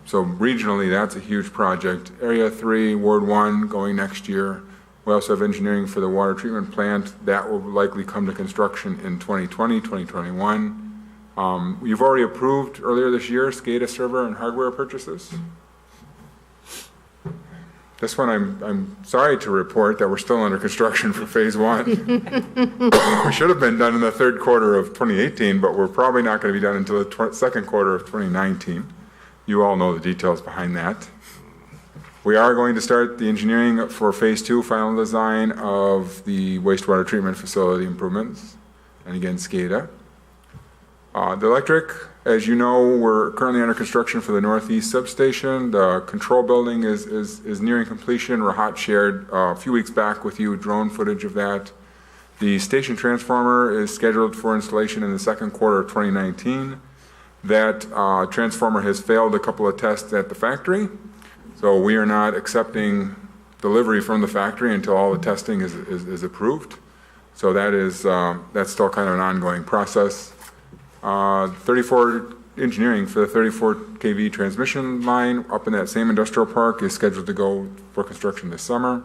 So regionally, that's a huge project. Area 3, Ward 1, going next year. We also have engineering for the water treatment plant. That will likely come to construction in 2020, 2021. You've already approved earlier this year SCADA server and hardware purchases. This one, I'm sorry to report that we're still under construction for phase 1. We should have been done in the 3rd quarter of 2018, but we're probably not going to be done until the 2nd quarter of 2019. You all know the details behind that. We are going to start the engineering for phase 2, final design of the wastewater treatment facility improvements, and again, SCADA. The electric, as you know, we're currently under construction for the Northeast substation. The control building is nearing completion. Rahat shared a few weeks back with you drone footage of that. The station transformer is scheduled for installation in the 2nd quarter of 2019. That transformer has failed a couple of tests at the factory, so we are not accepting delivery from the factory until all the testing is approved. So that's still kind of an ongoing process. 34 engineering for the 34 kV transmission line up in that same industrial park is scheduled to go for construction this summer.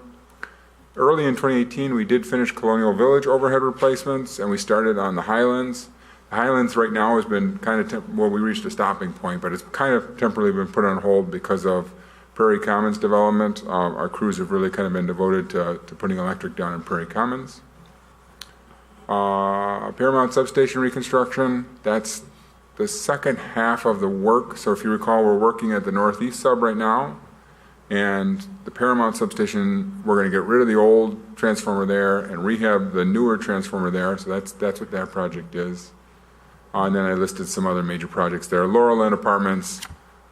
Early in 2018, we did finish Colonial Village overhead replacements, and we started on the Highlands. The Highlands right now has been kind of, we reached a stopping point, but it's kind of temporarily been put on hold because of Prairie Commons development. Our crews have really kind of been devoted to putting electric down in Prairie Commons. Paramount Substation reconstruction, that's the second half of the work. So if you recall, we're working at the Northeast sub right now, and the Paramount Substation, we're going to get rid of the old transformer there and rehab the newer transformer there. So that's what that project is. And then I listed some other major projects there. Laurel Lane Apartments,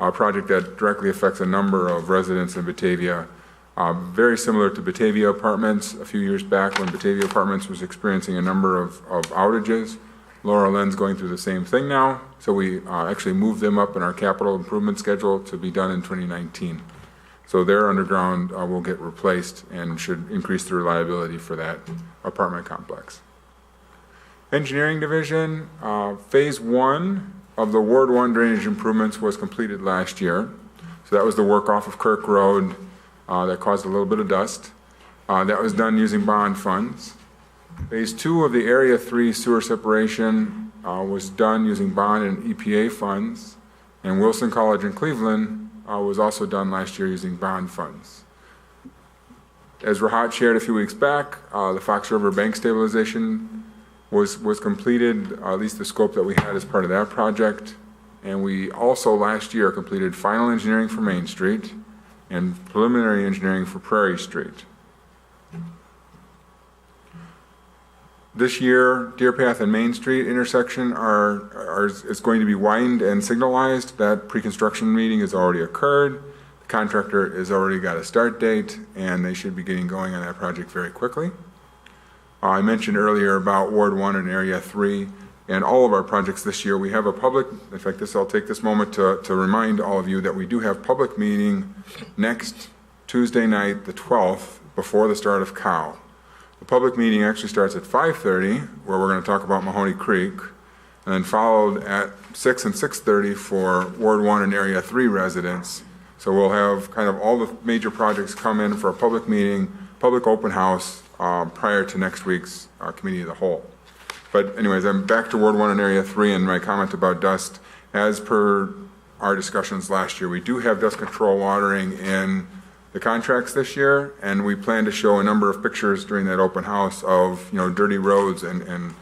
a project that directly affects a number of residents in Batavia. Very similar to Batavia Apartments a few years back when Batavia Apartments was experiencing a number of outages. Laurel Lane's going through the same thing now, so we actually moved them up in our capital improvement schedule to be done in 2019. So their underground will get replaced and should increase the reliability for that apartment complex. Engineering division, phase 1 of the Ward 1 drainage improvements was completed last year. So that was the work off of Kirk Road that caused a little bit of dust. That was done using bond funds. Phase 2 of the Area 3 sewer separation was done using bond and EPA funds. And Wilson College in Cleveland was also done last year using bond funds. As Rahat shared a few weeks back, the Fox River Bank stabilization was completed, at least the scope that we had as part of that project. And we also last year completed final engineering for Main Street and preliminary engineering for Prairie Street. This year, Deer Path and Main Street intersection is going to be widened and signalized. That pre-construction meeting has already occurred. The contractor has already got a start date, and they should be getting going on that project very quickly. I mentioned earlier about Ward 1 and Area 3, and all of our projects this year, we have a public, in fact, I'll take this moment to remind all of you that we do have public meeting next Tuesday night, the 12th, before the start of COW. The public meeting actually starts at 5:30, where we're going to talk about Mahoney Creek, and then followed at 6 and 6:30 for Ward 1 and Area 3 residents. So we'll have kind of all the major projects come in for a public meeting, public open house, prior to next week's Committee of the Whole. But anyways, I'm back to Ward 1 and Area 3 and my comment about dust. As per our discussions last year, we do have dust control watering in the contracts this year, and we plan to show a number of pictures during that open house of, dirty roads and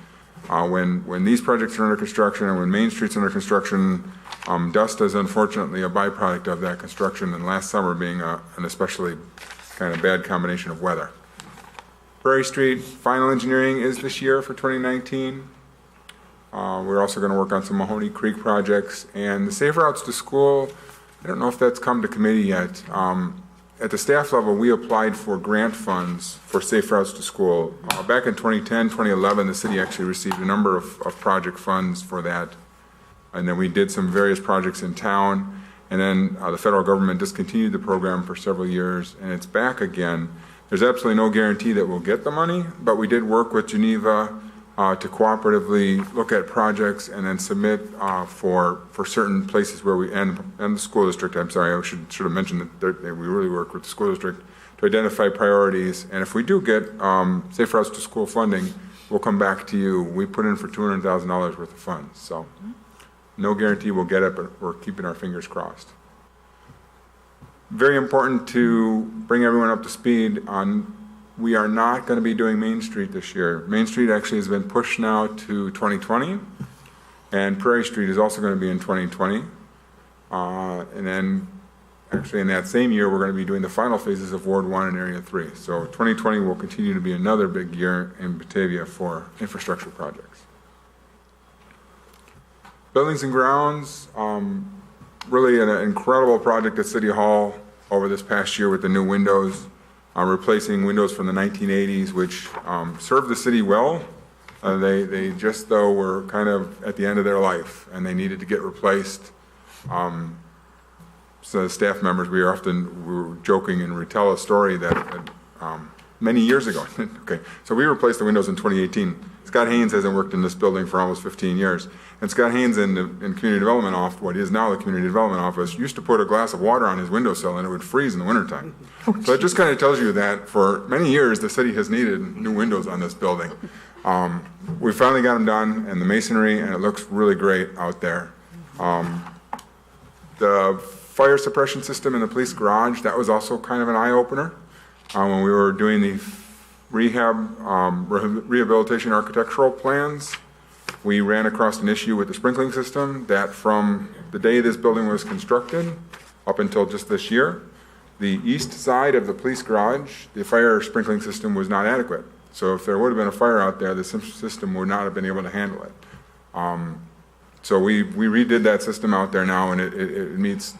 when these projects are under construction and when Main Street's under construction, dust is unfortunately a byproduct of that construction, and last summer being an especially kind of bad combination of weather. Prairie Street, final engineering is this year for 2019. We're also going to work on some Mahoney Creek projects, and the Safe Routes to School, I don't know if that's come to committee yet. At the staff level, we applied for grant funds for Safe Routes to School. Back in 2010, 2011, the city actually received a number of project funds for that. And then we did some various projects in town. And then the federal government discontinued the program for several years, and it's back again. There's absolutely no guarantee that we'll get the money, but we did work with Geneva to cooperatively look at projects and then submit for certain places where and the school district, I'm sorry, I should have mentioned that we really work with the school district to identify priorities. And if we do get Safe Routes to School funding, we'll come back to you. We put in for $200,000 worth of funds. So no guarantee we'll get it, but we're keeping our fingers crossed. Very important to bring everyone up to speed on, we are not going to be doing Main Street this year. Main Street actually has been pushed now to 2020, and Prairie Street is also going to be in 2020. And then actually in that same year, we're going to be doing the final phases of Ward 1 and Area 3. So 2020 will continue to be another big year in Batavia for infrastructure projects. Buildings and grounds, really an incredible project at City Hall over this past year with the new windows, replacing windows from the 1980s, which served the city well. They just, though, were kind of at the end of their life, and they needed to get replaced. So as staff members, we were joking and retell a story that many years ago. Okay, so we replaced the windows in 2018. Scott Haynes hasn't worked in this building for almost 15 years. And Scott Haynes in Community Development Office, what is now the Community Development Office, used to put a glass of water on his windowsill and it would freeze in the wintertime. So it just kind of tells you that for many years, the city has needed new windows on this building. We finally got them done, and the masonry, and it looks really great out there. The fire suppression system in the police garage, that was also kind of an eye-opener. When we were doing the rehabilitation architectural plans, we ran across an issue with the sprinkling system that from the day this building was constructed up until just this year, the east side of the police garage, the fire sprinkling system was not adequate. So if there would have been a fire out there, the system would not have been able to handle it. So we redid that system out there now, and it meets,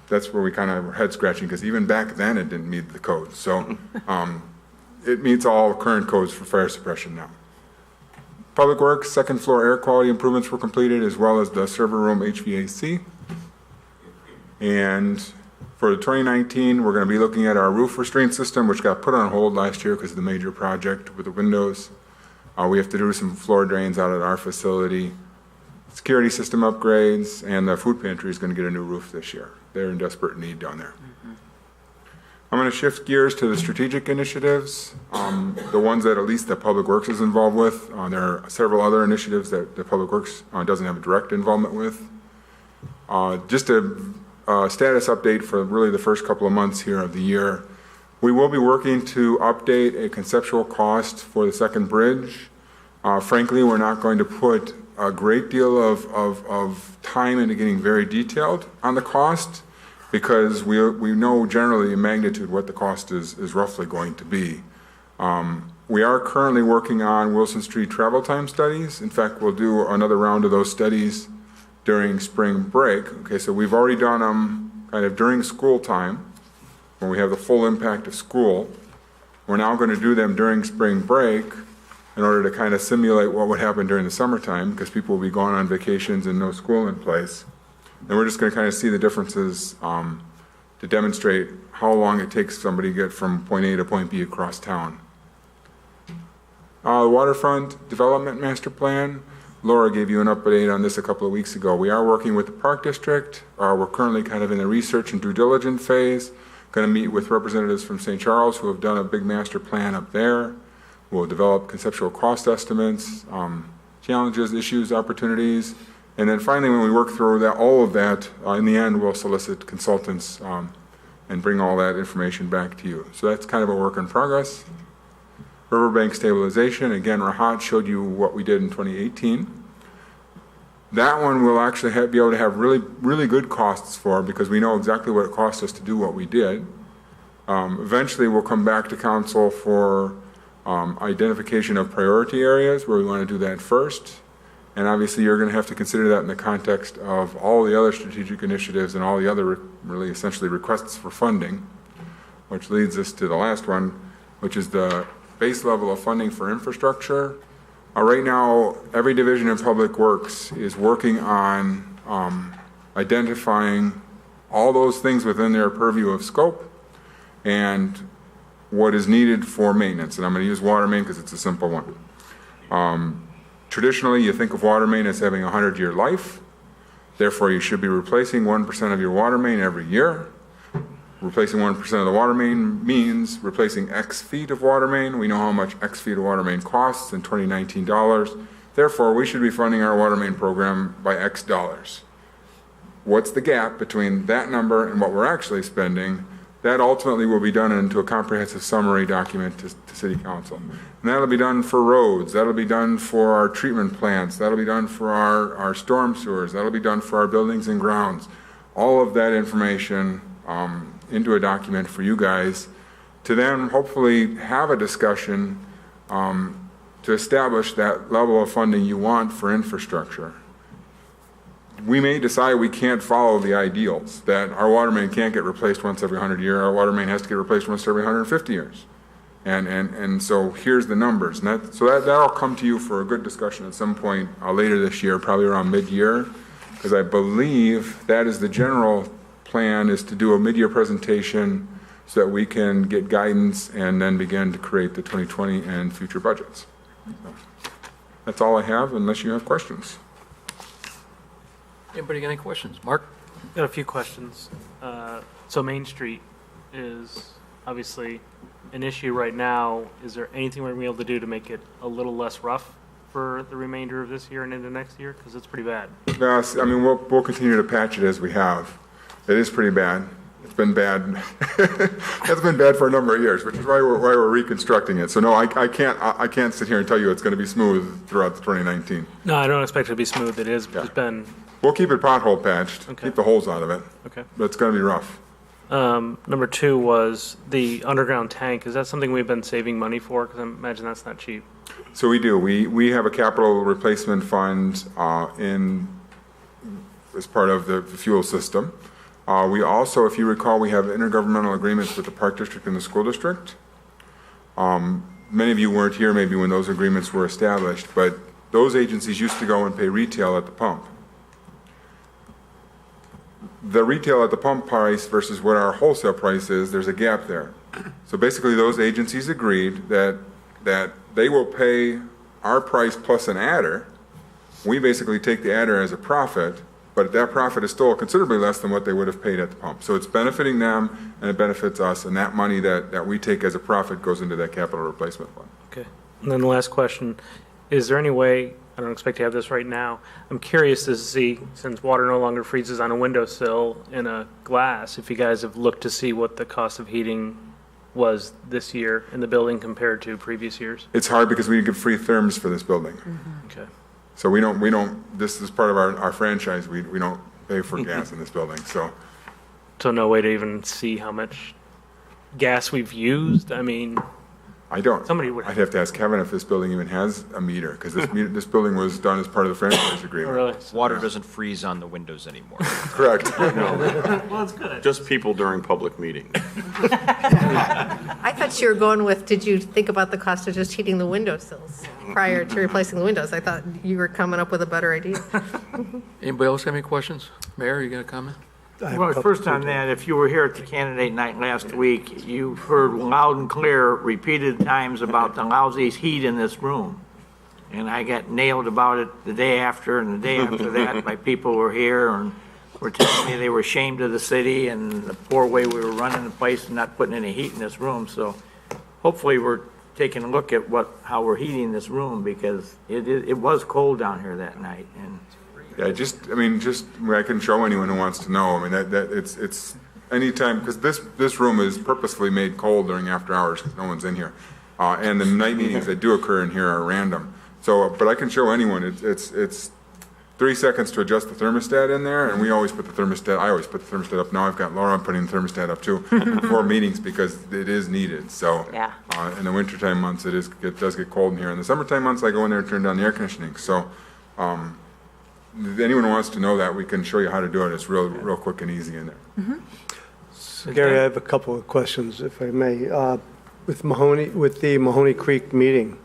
that's where we kind of were head scratching, because even back then it didn't meet the code. So it meets all current codes for fire suppression now. Public Works, second floor air quality improvements were completed, as well as the server room HVAC. And for 2019, we're going to be looking at our roof restraint system, which got put on hold last year because of the major project with the windows. We have to do some floor drains out at our facility, security system upgrades, and the food pantry is going to get a new roof this year. They're in desperate need down there. I'm going to shift gears to the strategic initiatives, the ones that at least the Public Works is involved with. There are several other initiatives that the Public Works doesn't have a direct involvement with. Just a status update for really the first couple of months here of the year. We will be working to update a conceptual cost for the second bridge. Frankly, we're not going to put a great deal of time into getting very detailed on the cost, because we know generally in magnitude what the cost is roughly going to be. We are currently working on Wilson Street travel time studies. In fact, we'll do another round of those studies during spring break. Okay, so we've already done them kind of during school time, when we have the full impact of school. We're now going to do them during spring break in order to kind of simulate what would happen during the summertime, because people will be gone on vacations and no school in place. And we're just going to kind of see the differences to demonstrate how long it takes somebody to get from point A to point B across town. Waterfront Development Master Plan. Laura gave you an update on this a couple of weeks ago. We are working with the Park District. We're currently kind of in the research and due diligence phase. Going to meet with representatives from St. Charles who have done a big master plan up there. We'll develop conceptual cost estimates, challenges, issues, opportunities. And then finally, when we work through that, all of that, in the end, we'll solicit consultants and bring all that information back to you. So that's kind of a work in progress. Riverbank stabilization, again, Rahat showed you what we did in 2018. That one we'll actually be able to have really, really good costs for, because we know exactly what it cost us to do what we did. Eventually, we'll come back to council for identification of priority areas where we want to do that first. And obviously, you're going to have to consider that in the context of all the other strategic initiatives and all the other really essentially requests for funding, which leads us to the last one, which is the base level of funding for infrastructure. Right now, every division of Public Works is working on identifying all those things within their purview of scope and what is needed for maintenance. And I'm going to use water main because it's a simple one. Traditionally, you think of water main as having a 100-year life. Therefore, you should be replacing 1% of your water main every year. Replacing 1% of the water main means replacing X feet of water main. We know how much X feet of water main costs in 2019 dollars. Therefore, we should be funding our water main program by X dollars. What's the gap between that number and what we're actually spending? That ultimately will be done into a comprehensive summary document to City Council. And that'll be done for roads, that'll be done for our treatment plants, that'll be done for our storm sewers, that'll be done for our buildings and grounds. All of that information into a document for you guys to then hopefully have a discussion to establish that level of funding you want for infrastructure. We may decide we can't follow the ideals, that our water main can't get replaced once every 100 years, our water main has to get replaced once every 150 years. And so here's the numbers. And that'll come to you for a good discussion at some point later this year, probably around mid-year, because I believe that is the general plan, is to do a mid-year presentation so that we can get guidance and then begin to create the 2020 and future budgets. So, that's all I have, unless you have questions. Anybody got any questions? Mark? Got a few questions. So Main Street is obviously an issue right now. Is there anything we're going to be able to do to make it a little less rough for the remainder of this year and into next year? Because it's pretty bad. Yes, I mean, we'll continue to patch it as we have. It is pretty bad. It's been bad. It's been bad for a number of years, which is why we're reconstructing it. So no, I can't sit here and tell you it's going to be smooth throughout 2019. No, I don't expect it to be smooth. It is. It's been. We'll keep it pothole patched. Okay. Keep the holes out of it. Okay. But it's going to be rough. Number two was the underground tank. Is that something we've been saving money for? Because I imagine that's not cheap. So we do. We have a capital replacement fund as part of the fuel system. We also, if you recall, we have intergovernmental agreements with the Park District and the school district. Many of you weren't here maybe when those agreements were established, but those agencies used to go and pay retail at the pump. The retail at the pump price versus what our wholesale price is, there's a gap there. So basically those agencies agreed that they will pay our price plus an adder. We basically take the adder as a profit, but that profit is still considerably less than what they would have paid at the pump. So it's benefiting them and it benefits us, and that money that we take as a profit goes into that capital replacement fund. Okay. And then the last question, is there any way, I don't expect to have this right now, I'm curious to see, since water no longer freezes on a windowsill in a glass, if you guys have looked to see what the cost of heating was this year in the building compared to previous years? It's hard because we give free therms for this building. Okay. So we don't, this is part of our franchise, we don't pay for gas in this building, so. So no way to even see how much gas we've used? I mean, I don't. Somebody would. I'd have to ask Kevin if this building even has a meter, because this building was done as part of the franchise agreement. Really? Water doesn't freeze on the windows anymore. Correct. Well, it's good. Just people during public meetings. I thought you were going with, did you think about the cost of just heating the windowsills prior to replacing the windows? I thought you were coming up with a better idea. Anybody else have any questions? Mayor, you got a comment? Well, first on that, if you were here at the candidate night last week, you heard loud and clear repeated times about the lousy heat in this room. And I got nailed about it the day after and the day after that by people who were here and were telling me they were ashamed of the city and the poor way we were running the place and not putting any heat in this room. So hopefully we're taking a look at how we're heating this room, because it was cold down here that night. And Yeah, I can show anyone who wants to know. I mean, that it's anytime, because this room is purposefully made cold during after hours because no one's in here. And the night meetings that do occur in here are random. So, but I can show anyone, it's 3 seconds to adjust the thermostat in there, and I always put the thermostat up. Now I've got Laura putting the thermostat up too before meetings, because it is needed. So, Yeah. In the wintertime months, it does get cold in here. In the summertime months, I go in there and turn down the air conditioning. So, if anyone wants to know that, we can show you how to do it. It's real quick and easy in there. So Gary, I have a couple of questions, if I may. With the Mahoney Creek meeting,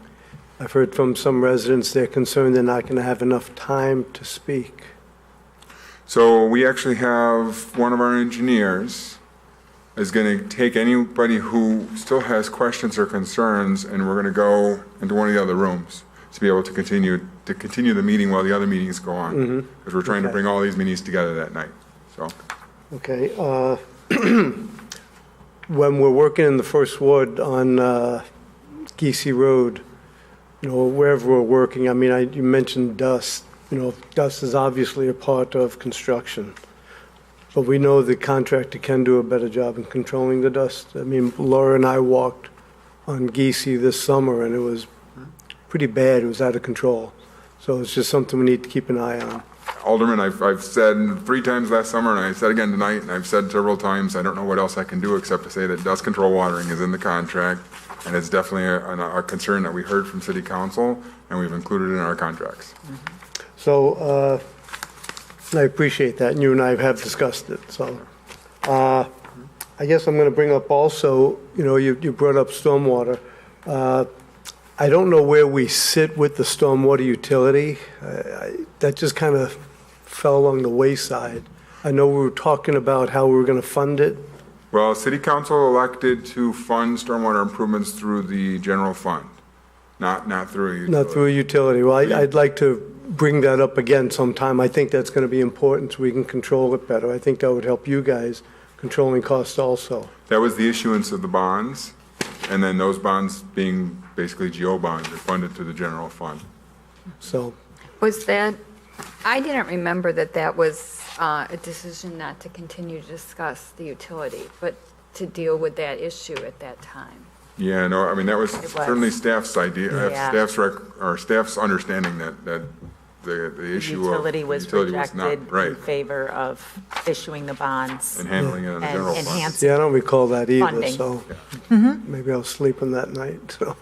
I've heard from some residents they're concerned they're not going to have enough time to speak. So we actually have one of our engineers is going to take anybody who still has questions or concerns, and we're going to go into one of the other rooms to be able to continue the meeting while the other meetings go on, because we're trying to bring all these meetings together that night. So. Okay. When we're working in the First Ward on Geesey Road, wherever we're working, I mean, you mentioned dust. Dust is obviously a part of construction, but we know the contractor can do a better job in controlling the dust. I mean, Laura and I walked on Geesey this summer, and it was pretty bad. It was out of control. So it's just something we need to keep an eye on. Alderman, I've said 3 times last summer, and I said again tonight, and I've said several times, I don't know what else I can do except to say that dust control watering is in the contract, and it's definitely a concern that we heard from City Council, and we've included it in our contracts. So I appreciate that, and you and I have discussed it. So I guess I'm going to bring up also, you brought up stormwater. I don't know where we sit with the stormwater utility. That just kind of fell along the wayside. I know we were talking about how we were going to fund it Well, city council elected to fund stormwater improvements through the general fund, not through a utility. Not through a utility. Well, I'd like to bring that up again sometime. I think that's going to be important so we can control it better. I think that would help you guys controlling costs also. That was the issuance of the bonds, and then those bonds being basically GO bonds are funded through the general fund. So, Was that, I didn't remember that was a decision not to continue to discuss the utility, but to deal with that issue at that time. Yeah, no, I mean, that was It was. certainly staff's idea, Yeah. staff's understanding that the issue of. Utility was utility rejected not in right, favor of issuing the bonds. and handling it in the and general fund. enhancing yeah, I don't recall that either, funding. so maybe I was sleeping that night, so.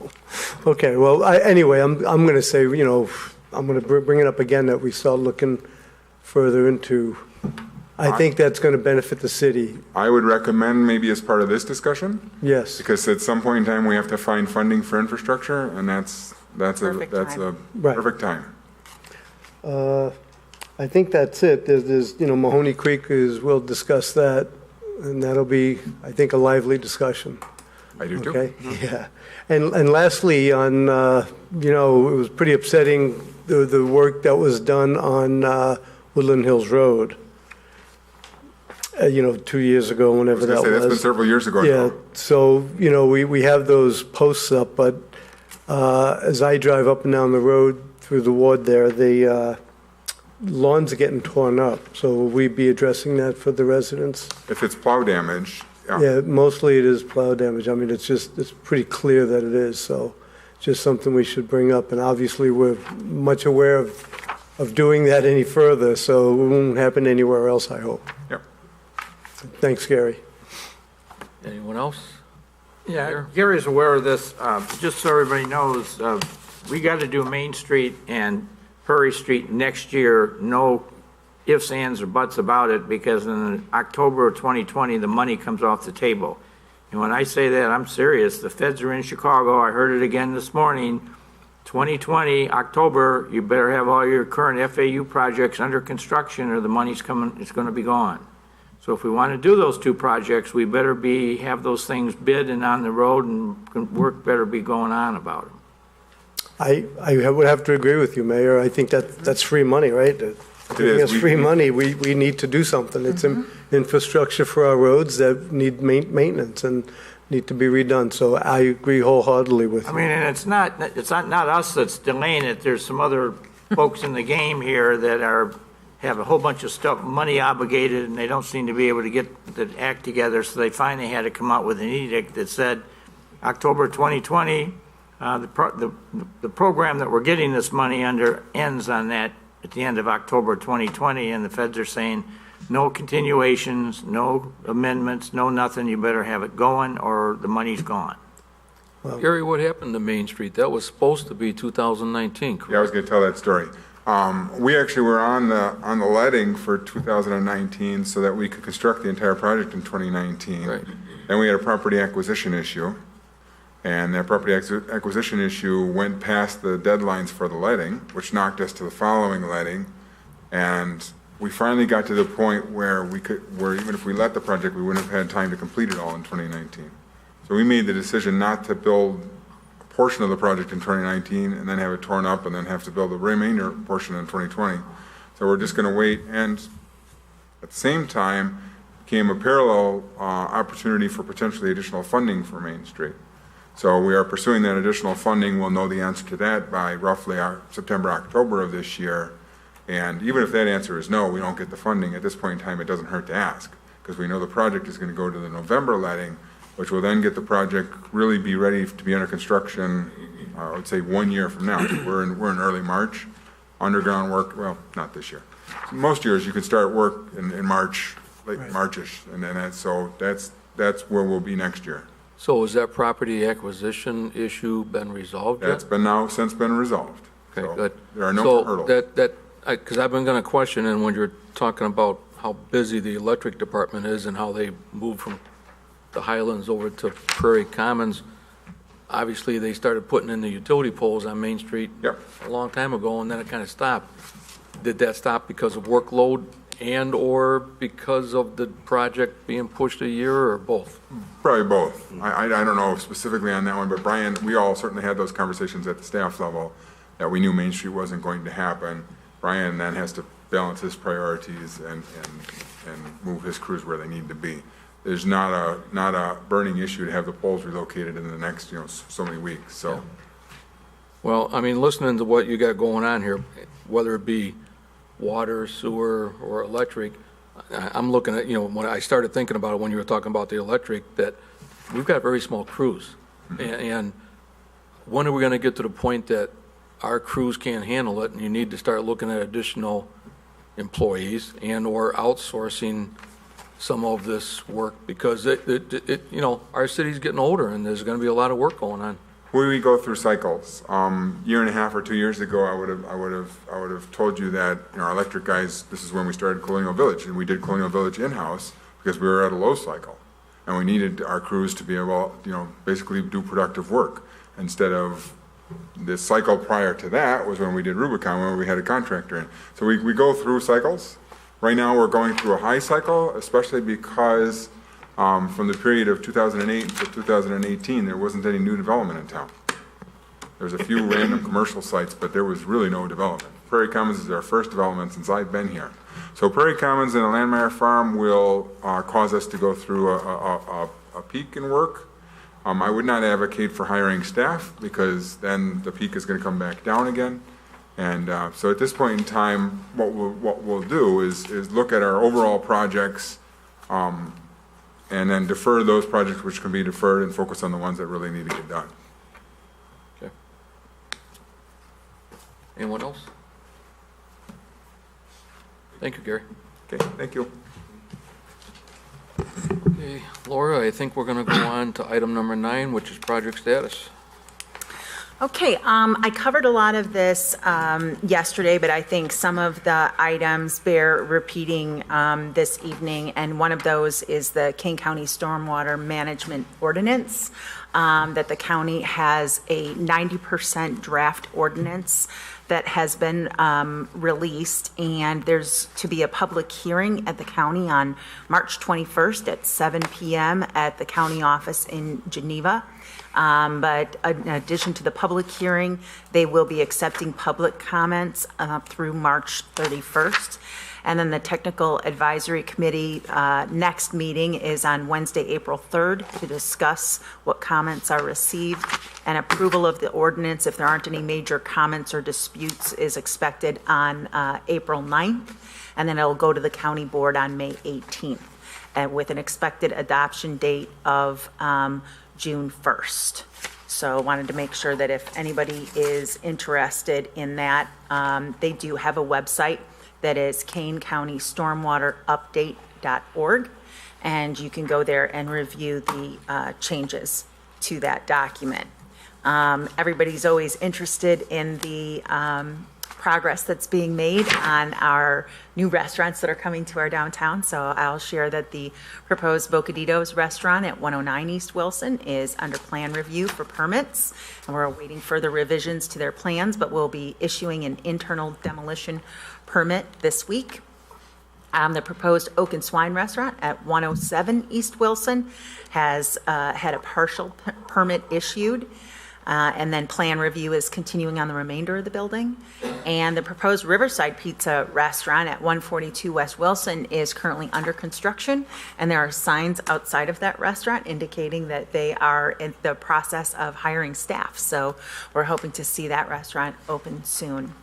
Okay, well, anyway, I'm going to say, you know, I'm going to bring it up again that we start looking further into, I think that's going to benefit the city. I would recommend maybe as part of this discussion, Yes, because at some point in time, we have to find funding for infrastructure, and that's a Right. perfect time. I think that's it. There's, you know, Mahoney Creek we'll discuss that, and that'll be, I think, a lively discussion. I do too. Okay, yeah. And lastly, on, you know, it was pretty upsetting, the work that was done on Woodland Hills Road, you know, 2 years ago, whenever that was. That's been several years ago Yeah, now. so, you know, we have those posts up, but as I drive up and down the road through the ward there, the lawns are getting torn up. So will we be addressing that for the residents? If it's plow damage, Yeah, mostly it is plow damage. I mean, it's pretty clear that it is, so just something we should bring up. And obviously, we're much aware of doing that any further, so it won't happen anywhere else, I hope. Yep. Thanks, Gary. Anyone else? Yeah, Gary's aware of this. Just so everybody knows, we got to do Main Street and Prairie Street next year. No ifs, ands, or buts about it, because in October of 2020, the money comes off the table. And when I say that, I'm serious. The feds are in Chicago. I heard it again this morning. 2020, October, you better have all your current FAU projects under construction or the money's coming, it's going to be gone. So if we want to do those two projects, we better have those things bid and on the road, and work better be going on about them. I would have to agree with you, Mayor. I think that's free money, right? Giving us free money, we need to do something. It's infrastructure for our roads that need maintenance and need to be redone. So I agree wholeheartedly with you. I mean, and it's not us that's delaying it. There's some other folks in the game here that have a whole bunch of stuff, money obligated, and they don't seem to be able to get the act together. So they finally had to come out with an edict that said October 2020, the program that we're getting this money under ends on that at the end of October 2020, and the feds are saying no continuations, no amendments, no nothing. You better have it going or the money's gone. Gary, what happened to Main Street? That was supposed to be 2019, correct? Yeah, I was going to tell that story. We actually were on the letting for 2019 so that we could construct the entire project in 2019. Right. Then we had a property acquisition issue, and that property acquisition issue went past the deadlines for the letting, which knocked us to the following letting. And we finally got to the point where even if we let the project, we wouldn't have had time to complete it all in 2019. So we made the decision not to build a portion of the project in 2019 and then have it torn up and then have to build the remainder portion in 2020. So we're just going to wait. And at the same time, came a parallel opportunity for potentially additional funding for Main Street. So we are pursuing that additional funding. We'll know the answer to that by roughly September, October of this year. And even if that answer is no, we don't get the funding, at this point in time, it doesn't hurt to ask, because we know the project is going to go to the November letting, which will then get the project really be ready to be under construction, I would say 1 year from now. So we're in early March. Underground work, well, not this year. Most years you can start work in March, late March-ish, and then that's where we'll be next year. So has that property acquisition issue been resolved yet? That's been since been resolved. Okay, So good. There are no hurdles. Because I've been going to question, and when you're talking about how busy the electric department is and how they moved from the Highlands over to Prairie Commons, obviously they started putting in the utility poles on Main Street a long time ago, and then it kind of stopped. Did that stop because of workload and/or because of the project being pushed a year, or both? Probably both. I don't know specifically on that one, but Brian, we all certainly had those conversations at the staff level that we knew Main Street wasn't going to happen. Brian then has to balance his priorities and move his crews where they need to be. There's not a burning issue to have the poles relocated in the next, so many weeks, so. Well, I mean, listening to what you got going on here, whether it be water, sewer, or electric, I'm looking at, when I started thinking about it when you were talking about the electric, that we've got very small crews. And when are we going to get to the point that our crews can't handle it and you need to start looking at additional employees and/or outsourcing some of this work? Because our city's getting older and there's going to be a lot of work going on. We go through cycles. Year and a half or 2 years ago, I would have told you that our electric guys. This is when we started Colonial Village, and we did Colonial Village in-house because we were at a low cycle, and we needed our crews to be able, basically do productive work instead of the cycle prior to that was when we did Rubicon, when we had a contractor in. So we go through cycles. Right now, we're going through a high cycle, especially because. From the period of 2008 to 2018, there wasn't any new development in town. There's a few random commercial sites, but there was really no development. Prairie Commons is our first development since I've been here. So Prairie Commons and a Landmeyer farm will cause us to go through a peak in work. I would not advocate for hiring staff because then the peak is going to come back down again. And so at this point in time, what we'll do is look at our overall projects and then defer those projects which can be deferred and focus on the ones that really need to get done. Okay. Anyone else? Thank you, Gary. Okay, thank you. Okay, Laura, I think we're going to go on to item number 9, which is project status. Okay, I covered a lot of this yesterday, but I think some of the items bear repeating this evening, and one of those is the Kane County Stormwater Management Ordinance, that the county has a 90% draft ordinance that has been released, and there's to be a public hearing at the county on March 21st at 7 p.m. at the county office in Geneva. But in addition to the public hearing, they will be accepting public comments through March 31st. And then the Technical Advisory Committee next meeting is on Wednesday, April 3rd, to discuss what comments are received. And approval of the ordinance, if there aren't any major comments or disputes, is expected on April 9th. And then it'll go to the county board on May 18th, with an expected adoption date of June 1st. So I wanted to make sure that if anybody is interested in that, they do have a website that is kanecountystormwaterupdate.org, and you can go there and review the changes to that document. Everybody's always interested in the progress that's being made on our new restaurants that are coming to our downtown. So I'll share that the proposed Bocaditos restaurant at 109 East Wilson is under plan review for permits, and we're awaiting further revisions to their plans, but we'll be issuing an internal demolition permit this week. The proposed Oak and Swine restaurant at 107 East Wilson has had a partial permit issued. And then plan review is continuing on the remainder of the building. And the proposed Riverside Pizza restaurant at 142 West Wilson is currently under construction. And there are signs outside of that restaurant indicating that they are in the process of hiring staff. So we're hoping to see that restaurant open soon.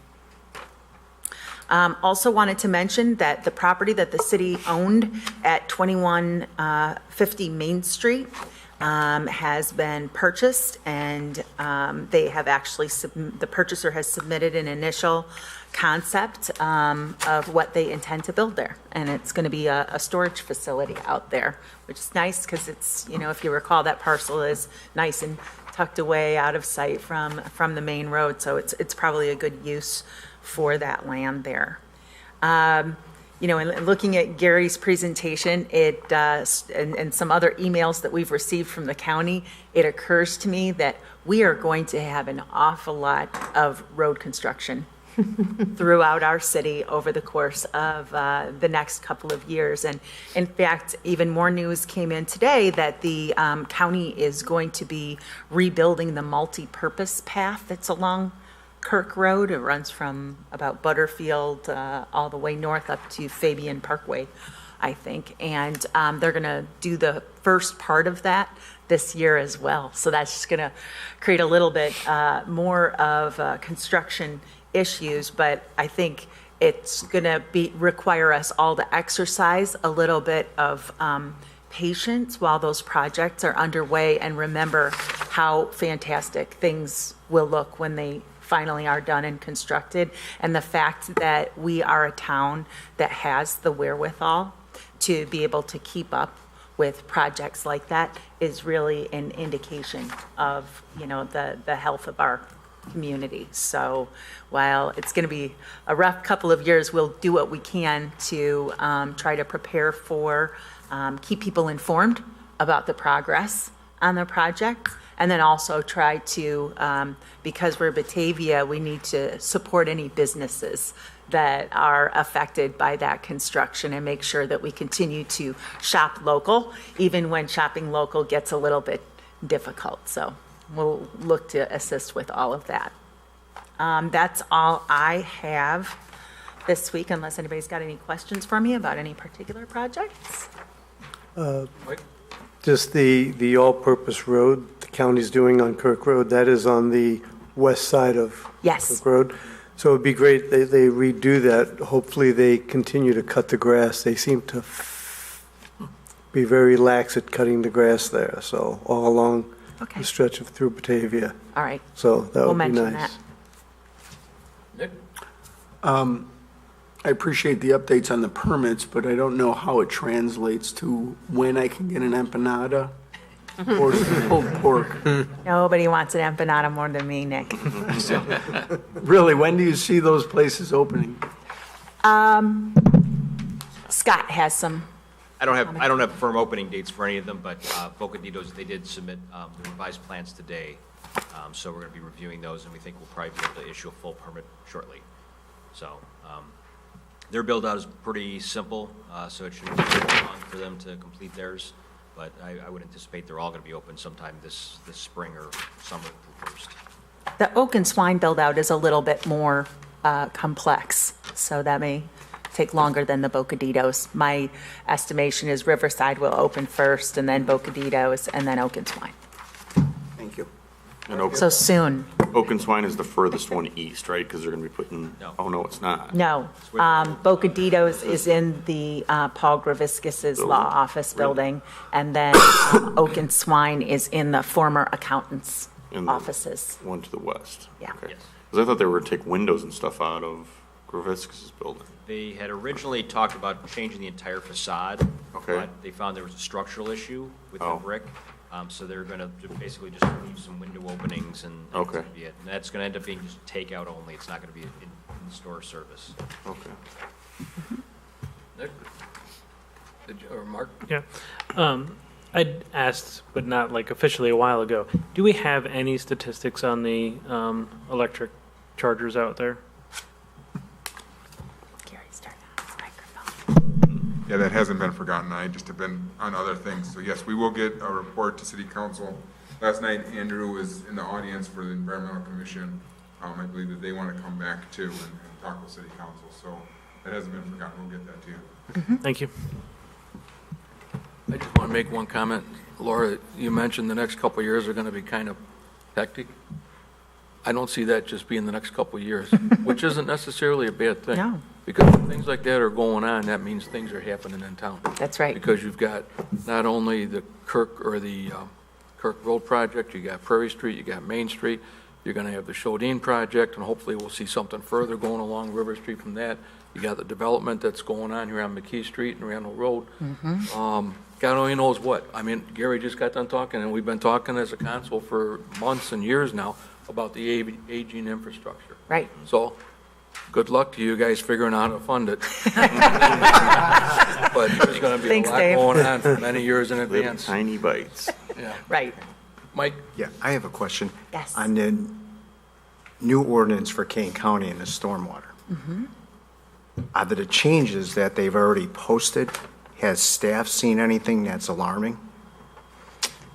Also wanted to mention that the property that the city owned at 2150 Main Street has been purchased, and they have actually, the purchaser has submitted an initial concept of what they intend to build there. And it's going to be a storage facility out there, which is nice because it's, if you recall, that parcel is nice and tucked away out of sight from the main road. So it's probably a good use for that land there. And looking at Gary's presentation, and some other emails that we've received from the county, it occurs to me that we are going to have an awful lot of road construction throughout our city over the course of the next couple of years. And in fact, even more news came in today that the county is going to be rebuilding the multi-purpose path that's along Kirk Road. It runs from about Butterfield all the way north up to Fabian Parkway, I think. And they're going to do the first part of that this year as well. So that's just going to create a little bit more of construction issues, but I think it's going to require us all to exercise a little bit of patience while those projects are underway, and remember how fantastic things will look when they finally are done and constructed. And the fact that we are a town that has the wherewithal to be able to keep up with projects like that is really an indication of, the health of our community. So while it's going to be a rough couple of years, we'll do what we can to try to prepare for, keep people informed about the progress on the project, and then also try to, because we're Batavia, we need to support any businesses that are affected by that construction and make sure that we continue to shop local, even when shopping local gets a little bit difficult. So we'll look to assist with all of that. That's all I have this week, unless anybody's got any questions for me about any particular projects. Just the all-purpose road the county's doing on Kirk Road, that is on the west side of Yes. Kirk Road. So it'd be great they redo that. Hopefully they continue to cut the grass. They seem to be very lax at cutting the grass there, so all along the stretch of through Batavia. All right. So that We'll would be mention nice. that. I appreciate the updates on the permits, but I don't know how it translates to when I can get an empanada or some pulled pork. Nobody wants an empanada more than me, Nick. Really, when do you see those places opening? Scott has some. I don't have firm opening dates for any of them, but Bocaditos, they did submit the revised plans today. So we're going to be reviewing those, and we think we'll probably be able to issue a full permit shortly. So their build out is pretty simple, so it shouldn't take long for them to complete theirs. But I would anticipate they're all going to be open sometime this spring or summer first. The Oak and Swine build out is a little bit more complex, so that may take longer than the Bocaditos. My estimation is Riverside will open first, and then Bocaditos, and then Oak and Swine. Thank you. And So soon. Oak and Swine is the furthest one east, right? Because they're going to be putting, oh, no, it's not. No. Bocaditos is in the Paul Graviscus's law office building, and then Oak and Swine is in the former accountant's offices. One to the west. Yeah. Okay. Because I thought they were going to take windows and stuff out of Graviscus's building. They had originally talked about changing the entire facade. Okay. But they found there was a structural issue with the brick. So they're going to basically just leave some window openings, and that's Okay. going to be it. And that's going to end up being just takeout only. It's not going to be in-store service. Okay. Nick? Or Mark? Yeah. I'd asked, but not like officially a while ago, do we have any statistics on the electric chargers out there? Yeah, that hasn't been forgotten. I just have been on other things. So yes, we will get a report to City Council. Last night, Andrew was in the audience for the Environmental Commission. I believe that they want to come back too and talk with City Council. So that hasn't been forgotten. We'll get that to you. Thank you. I just want to make one comment. Laura, you mentioned the next couple of years are going to be kind of hectic. I don't see that just being the next couple of years, which isn't necessarily a bad thing. No. Because when things like that are going on, that means things are happening in town. That's right. Because you've got not only the Kirk Road project, you got Prairie Street, you got Main Street, you're going to have the Shodine project, and hopefully we'll see something further going along River Street from that. You got the development that's going on here on McKee Street and Randall Road. God only knows what. I mean, Gary just got done talking, and we've been talking as a council for months and years now about the aging infrastructure. Right. So, good luck to you guys figuring out how to fund it. But there's going to be Thanks, a lot Dave. going on for many years in advance. Tiny bites. Yeah. Right. Mike? Yeah, I have a question. Yes. On the new ordinance for Kane County in the stormwater. Out of the changes that they've already posted, has staff seen anything that's alarming?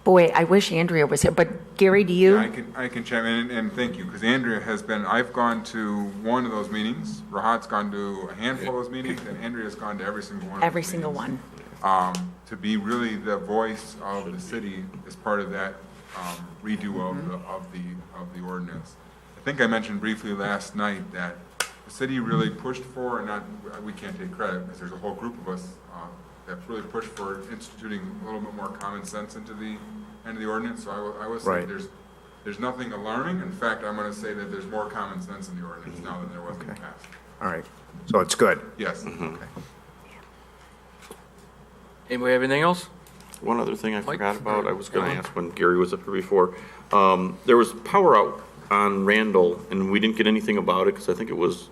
Boy, I wish Andrea was here, but Gary, do you? Yeah, I can chime in, and thank you, because Andrea has been, I've gone to one of those meetings, Rahat's gone to a handful of those meetings, and Andrea's gone to every single one of those Every single one. to be really the voice of the city as part of that redo of the ordinance. I think I mentioned briefly last night that the city really pushed for, and not, we can't take credit, because there's a whole group of us that really pushed for instituting a little bit more common sense into the end of the ordinance. So I was saying there's nothing alarming. In fact, I'm going to say that there's more common sense in the ordinance now than there was in the past. All right, so it's good. Yes. Okay. Anybody have anything else? One other thing I forgot about, I was going to ask when Gary was up here before. There was power out on Randall, and we didn't get anything about it, because I think it was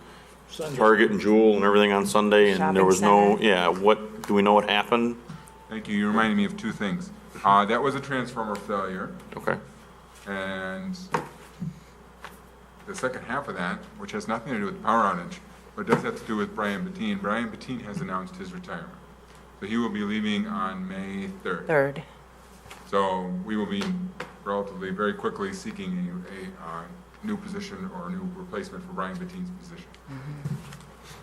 Target and Jewel and everything on Sunday, and there was no, what, do we know what happened? Thank you. You reminded me of two things. That was a transformer failure. Okay. And the second half of that, which has nothing to do with the power outage, but does have to do with Brian Bettine. Brian Bettine has announced his retirement. So he will be leaving on May 3rd. So we will be relatively, very quickly seeking a new position or a new replacement for Brian Bettine's position.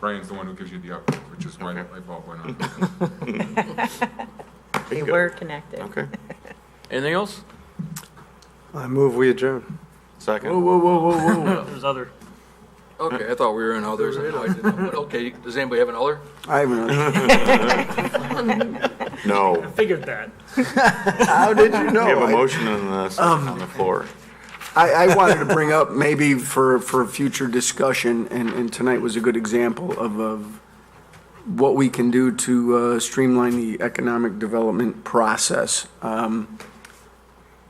Brian's the one who gives you the update, which is why that light bulb went on. They were connected. Okay. Anything else? I move we adjourn. Second. Whoa. There's other. Okay, I thought we were in others. I didn't know. But okay, does anybody have an other? I have another. No. I figured that. How did you know? We have a motion on the floor. I wanted to bring up maybe for future discussion, and tonight was a good example of what we can do to streamline the economic development process. And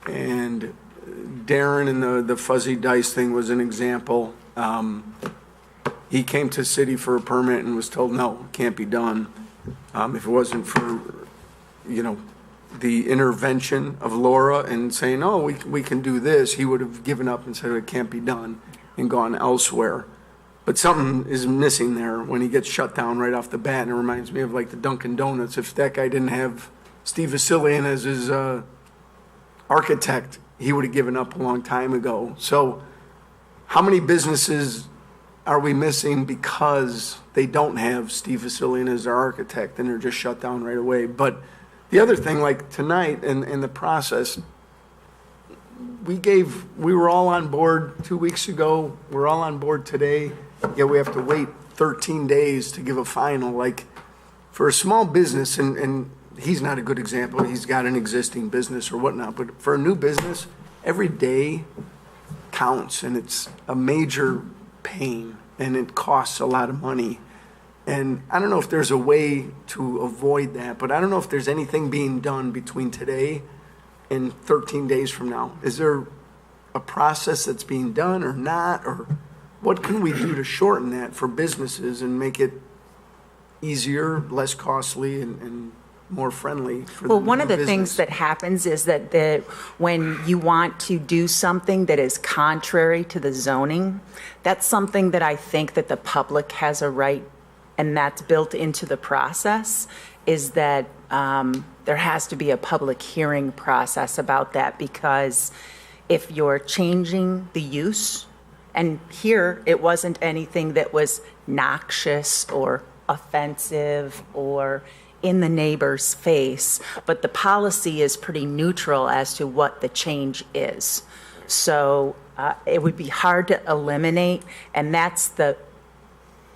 Darren and the fuzzy dice thing was an example. He came to city for a permit and was told, no, it can't be done. If it wasn't for, the intervention of Laura and saying, oh, we can do this, he would have given up and said it can't be done and gone elsewhere. But something is missing there when he gets shut down right off the bat, and it reminds me of like the Dunkin' Donuts. If that guy didn't have Steve Vasilian as his architect, he would have given up a long time ago. So how many businesses are we missing because they don't have Steve Vasilian as their architect and they're just shut down right away? But the other thing, like tonight in the process, we were all on board 2 weeks ago, we're all on board today, yet we have to wait 13 days to give a final. Like, for a small business, and he's not a good example, he's got an existing business or whatnot, but for a new business, every day counts, and it's a major pain, and it costs a lot of money. And I don't know if there's a way to avoid that, but I don't know if there's anything being done between today and 13 days from now. Is there a process that's being done or not? Or what can we do to shorten that for businesses and make it easier, less costly, and more friendly for Well, the one of the business? things that happens is that when you want to do something that is contrary to the zoning, that's something that I think that the public has a right, and that's built into the process, is that there has to be a public hearing process about that, because if you're changing the use, and here it wasn't anything that was noxious or offensive or in the neighbor's face, but the policy is pretty neutral as to what the change is. So it would be hard to eliminate, and that's the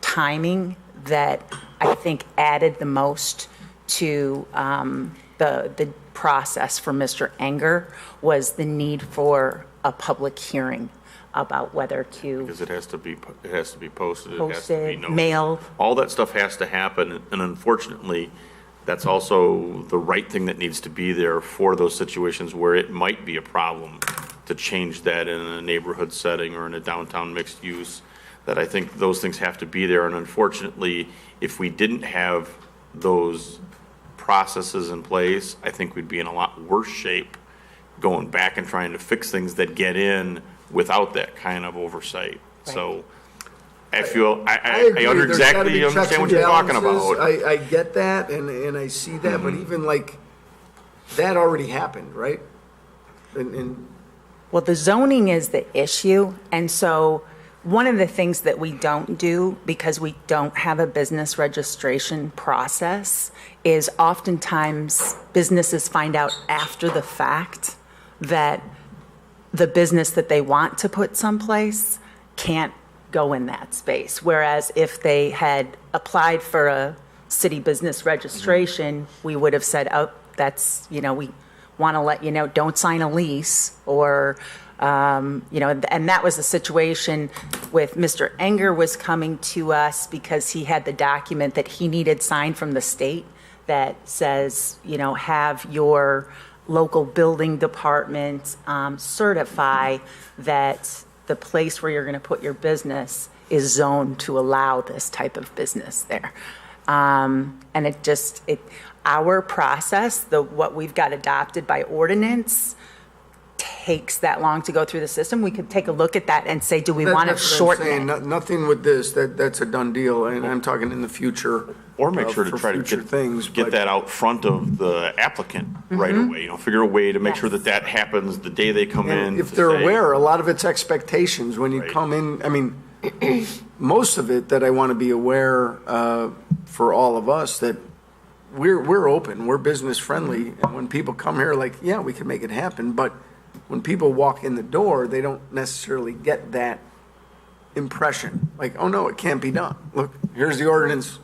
timing that I think added the most to the process for Mr. Enger, was the need for a public hearing about whether to. Because it has to be posted, it has to be Posted, noticed. mailed. All that stuff has to happen, and unfortunately, that's also the right thing that needs to be there for those situations where it might be a problem to change that in a neighborhood setting or in a downtown mixed use. That I think those things have to be there, and unfortunately, if we didn't have those processes in place, I think we'd be in a lot worse shape going back and trying to fix things that get in without that kind of oversight. So I feel, I agree. under There's gotta exactly be checks understand what and you're talking balances. about. I get that, and I see that, but even like, that already happened, right? And Well, the zoning is the issue, and so one of the things that we don't do, because we don't have a business registration process, is oftentimes businesses find out after the fact that the business that they want to put someplace can't go in that space. Whereas if they had applied for a city business registration, we would have said, oh, that's, we want to let you know, don't sign a lease, or, and that was the situation with Mr. Enger was coming to us because he had the document that he needed signed from the state that says, have your local building department certify that the place where you're going to put your business is zoned to allow this type of business there. And our process, what we've got adopted by ordinance, takes that long to go through the system. We could take a look at that and say, do we want to that's what I'm shorten it? saying. Nothing with this, that's a done deal, and I'm talking in the future. Or make sure to for try to future things, get but- that out front of the applicant right Mhm. away. Figure a way to make sure that that happens the day they come in. And if to they're say- aware, a lot of it's expectations when you come in. I mean, most of it that I want to be aware for all of us that we're open, we're business friendly, and when people come here, like, yeah, we can make it happen. But when people walk in the door, they don't necessarily get that impression. Like, oh no, it can't be done. Look, here's the ordinance.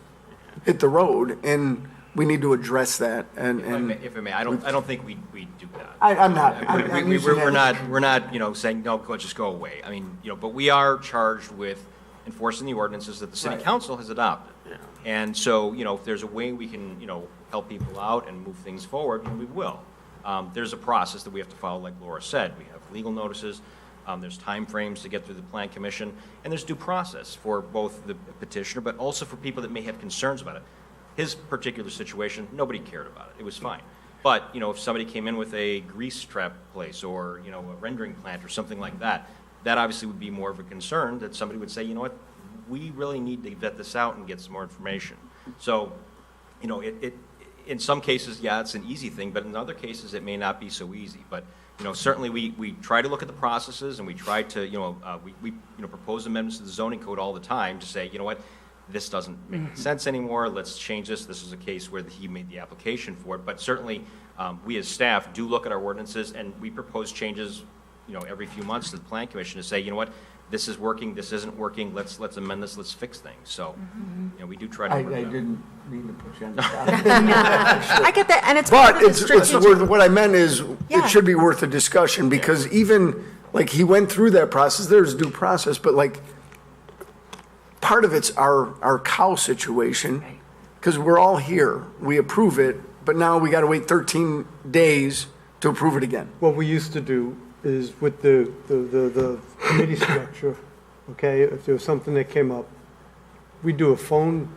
Hit the road, and we need to address that. And If I may, I don't think we do that. I'm not. We're not, saying, no, just go away. I mean, but we are charged with enforcing the ordinances that the city council has adopted. And so, if there's a way we can, help people out and move things forward, we will. There's a process that we have to follow, like Laura said. We have legal notices, there's timeframes to get through the plan commission, and there's due process for both the petitioner, but also for people that may have concerns about it. His particular situation, nobody cared about it. It was fine. But, if somebody came in with a grease trap place or, a rendering plant or something like that, that obviously would be more of a concern that somebody would say, you know what, we really need to vet this out and get some more information. So, in some cases, yeah, it's an easy thing, but in other cases, it may not be so easy. But, certainly we try to look at the processes, and we try to, we propose amendments to the zoning code all the time to say, you know what, this doesn't make sense anymore, let's change this. This is a case where he made the application for it. But certainly, we as staff do look at our ordinances, and we propose changes, every few months to the plan commission to say, you know what, this is working, this isn't working, let's amend this, let's fix things. So, we do try to. I didn't mean to put you on the spot. I get that, and it's But part of the it's strategic- worth, what I meant is, Yeah. it should be worth a discussion, because even, like, he went through that process, there's due process, but like, part of it's our cow situation, because we're all here, we approve it, but now we gotta wait 13 days to approve it again. What we used to do is with the committee structure, okay, if there was something that came up, we'd do a phone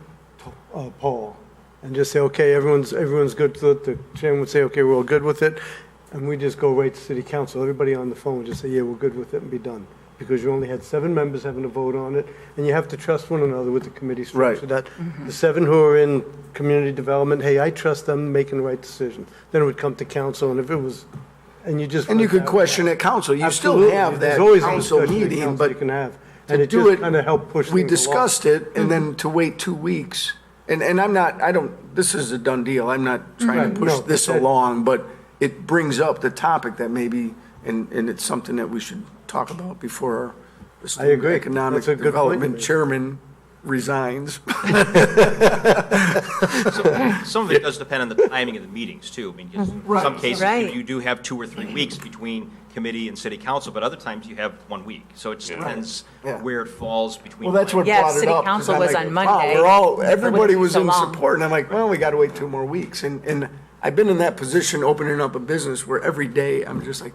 poll and just say, okay, everyone's good with it. The chairman would say, okay, we're all good with it. And we just go right to city council. Everybody on the phone would just say, yeah, we're good with it, and be done. Because you only had 7 members having to vote on it, and you have to trust one another with the committee structure. That the 7 who are in community development, hey, I trust them making the right decision. Then it would come to council, and if it was, and you just. And you could question at council, you still Absolutely. have that There's always a council discussion at meeting, council but you can have. to And it do just it, kind of helped push we things along. discussed it, and then to wait 2 weeks, and this is a done deal, I'm not trying Right. to push No, this but that- along, but it brings up the topic that maybe, and it's something that we should talk about before our I agree. Economic That's a good point you Development made. Chairman resigns. Some of it does depend on the timing of the meetings, too. I mean, 'cause in Right. some cases, Right. you do have 2 or 3 weeks between committee and city council, but other times you have 1 week. So it just depends Yeah. where it falls between. Well, that's what Yeah, brought it city up. 'cause council I'm was like, on wow, Monday. everybody It was so in long. support, and I'm like, well, we gotta wait 2 more weeks. And I've been in that position, opening up a business where every day I'm just like,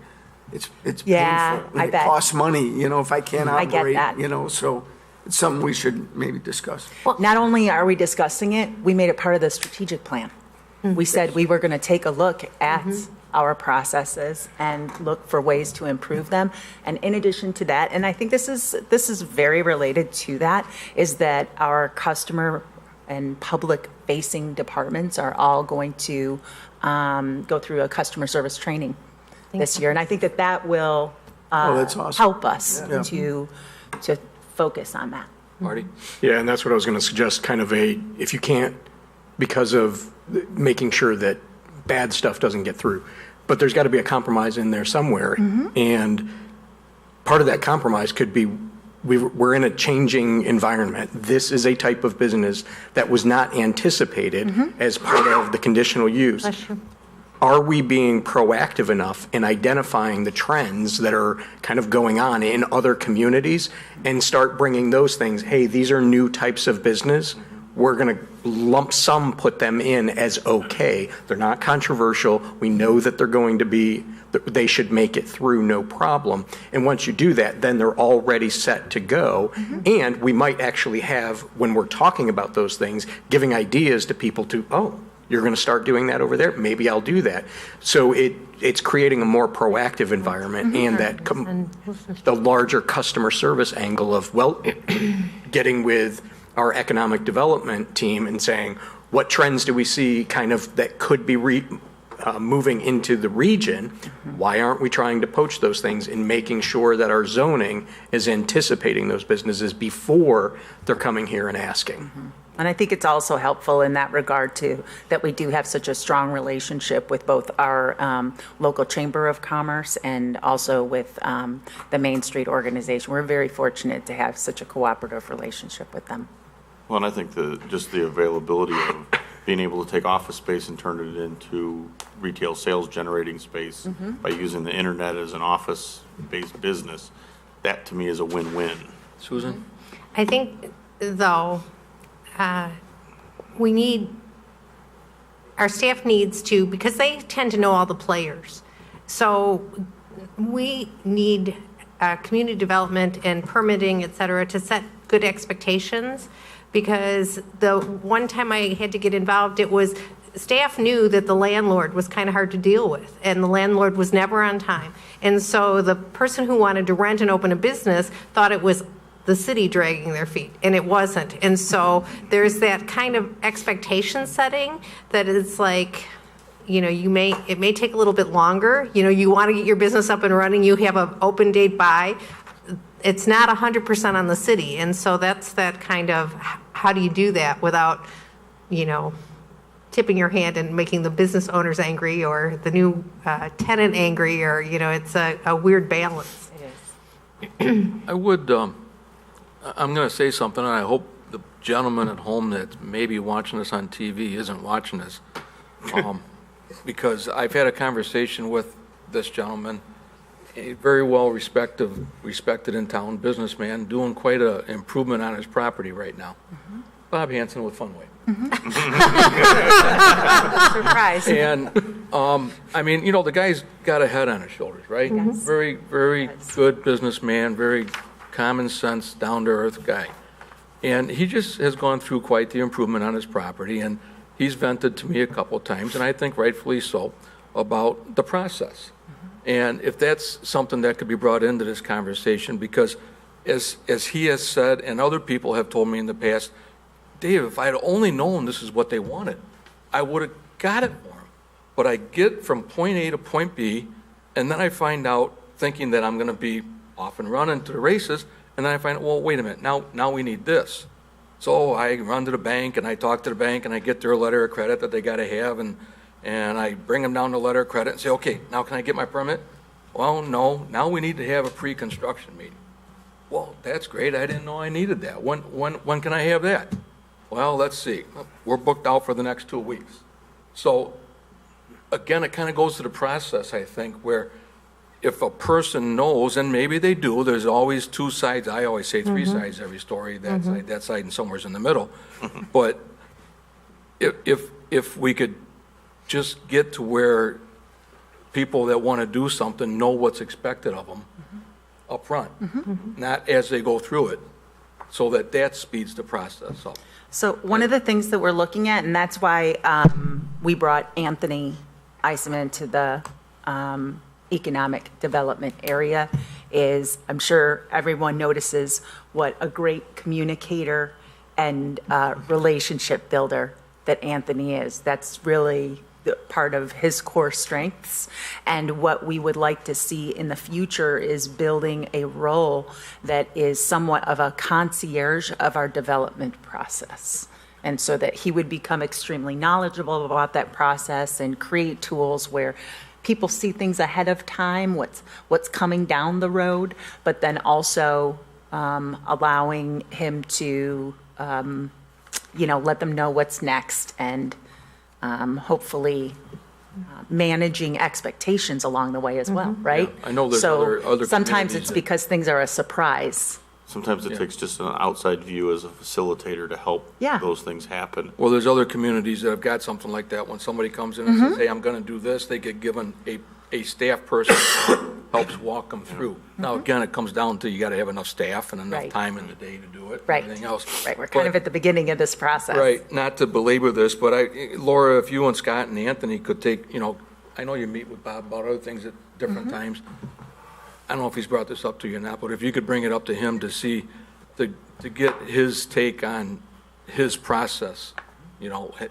it's Yeah, painful. I It bet. costs money, if I can't I get operate, that. so it's something we should maybe discuss. Not only are we discussing it, we made it part of the strategic plan. We said we were going to take a look at our processes and look for ways to improve them. And in addition to that, and I think this is very related to that, is that our customer and public-facing departments are all going to go through a customer service training this year. And I think that will that's awesome. help us Yeah. to focus on that. Marty? Yeah, and that's what I was going to suggest, kind of if you can't, because of making sure that bad stuff doesn't get through, but there's got to be a compromise in there somewhere. And part of that compromise could be we're in a changing environment. This is a type of business that was not anticipated as part of the conditional use. Are we being proactive enough in identifying the trends that are kind of going on in other communities and start bringing those things, hey, these are new types of business. We're going to lump sum put them in as okay. They're not controversial. We know that they're going to be, they should make it through no problem. And once you do that, then they're already set to go. And we might actually have, when we're talking about those things, giving ideas to people to, oh, you're going to start doing that over there? Maybe I'll do that. So it's creating a more proactive environment and that the larger customer service angle of, well, getting with our economic development team and saying, what trends do we see kind of that could be moving into the region? Why aren't we trying to poach those things and making sure that our zoning is anticipating those businesses before they're coming here and asking? And I think it's also helpful in that regard too, that we do have such a strong relationship with both our local Chamber of Commerce and also with the Main Street organization. We're very fortunate to have such a cooperative relationship with them. Well, and I think just the availability of being able to take office space and turn it into retail sales generating space by using the internet as an office-based business, that to me is a win-win. Susan? I think, though, our staff needs to, because they tend to know all the players. So we need community development and permitting, et cetera, to set good expectations. Because the one time I had to get involved, it was staff knew that the landlord was kind of hard to deal with, and the landlord was never on time. And so the person who wanted to rent and open a business thought it was the city dragging their feet, and it wasn't. And so there's that kind of expectation setting that is like, you know, it may take a little bit longer. You know, you want to get your business up and running, you have an open date by. It's not 100% on the city. And so that's that kind of, how do you do that without, you know, tipping your hand and making the business owners angry or the new tenant angry, or, you know, it's a weird balance. It is. I would, I'm going to say something, and I hope the gentleman at home that's maybe watching this on TV isn't watching this. Because I've had a conversation with this gentleman, a very well respected in town businessman, doing quite an improvement on his property right now. Bob Hanson with Funway. Surprise. And, I mean, you know, the guy's got a head on his shoulders, right? Yes. Very, very good businessman, very common sense, down-to-earth guy. And he just has gone through quite the improvement on his property, and he's vented to me a couple times, and I think rightfully so, about the process. And if that's something that could be brought into this conversation, because as he has said, and other people have told me in the past, Dave, if I had only known this is what they wanted, I would have got it for them. But I get from point A to point B, and then I find out, thinking that I'm going to be off and running to the races, and then I find, well, wait a minute, now we need this. So I run to the bank, and I talk to the bank, and I get their letter of credit that they got to have, and I bring them down the letter of credit and say, okay, now can I get my permit? Well, no, now we need to have a pre-construction meeting. Well, that's great, I didn't know I needed that. When can I have that? Well, let's see, we're booked out for the next 2 weeks. So, again, it kind of goes to the process, I think, where if a person knows, and maybe they do, there's always two sides, I always say three sides to every story, that side, and somewhere's in the middle. But if we could just get to where people that want to do something know what's expected of them up front, not as they go through it, so that speeds the process up. So one of the things that we're looking at, and that's why we brought Anthony Eisman to the economic development area is, I'm sure everyone notices what a great communicator and relationship builder that Anthony is. That's really part of his core strengths. And what we would like to see in the future is building a role that is somewhat of a concierge of our development process. And so that he would become extremely knowledgeable about that process and create tools where people see things ahead of time, what's coming down the road, but then also allowing him to, let them know what's next, and hopefully managing expectations along the way as well, right? Yeah, I know there's So other sometimes communities it's that- because things are a surprise. Sometimes it takes just an outside view as a facilitator to help Yeah. those things happen. Well, there's other communities that have got something like that. When somebody comes in and says, hey, I'm going to do this, they get given a staff person who helps walk them through. Now, again, it comes down to you got to have enough staff and enough Right. time in the day to do it. Right. Everything else. Right, we're kind of at the beginning of this process. Right, not to belabor this, but Laura, if you and Scott and Anthony could take, I know you meet with Bob about other things at different times. I don't know if he's brought this up to you or not, but if you could bring it up to him to see, to get his take on his process,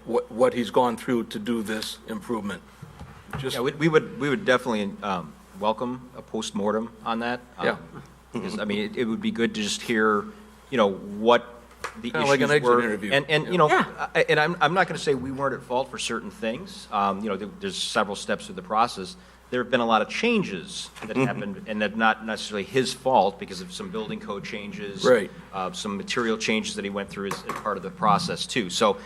what he's gone through to do this improvement. Yeah, we would definitely welcome a postmortem on that. Yeah. Because, I mean, it would be good to just hear, what the Kinda issues like an exit were. interview. And Yeah. and I'm not going to say we weren't at fault for certain things. There's several steps through the process. There have been a lot of changes that happened, and that not necessarily his fault because of some building code changes. Right. Some material changes that he went through as part of the process too. So,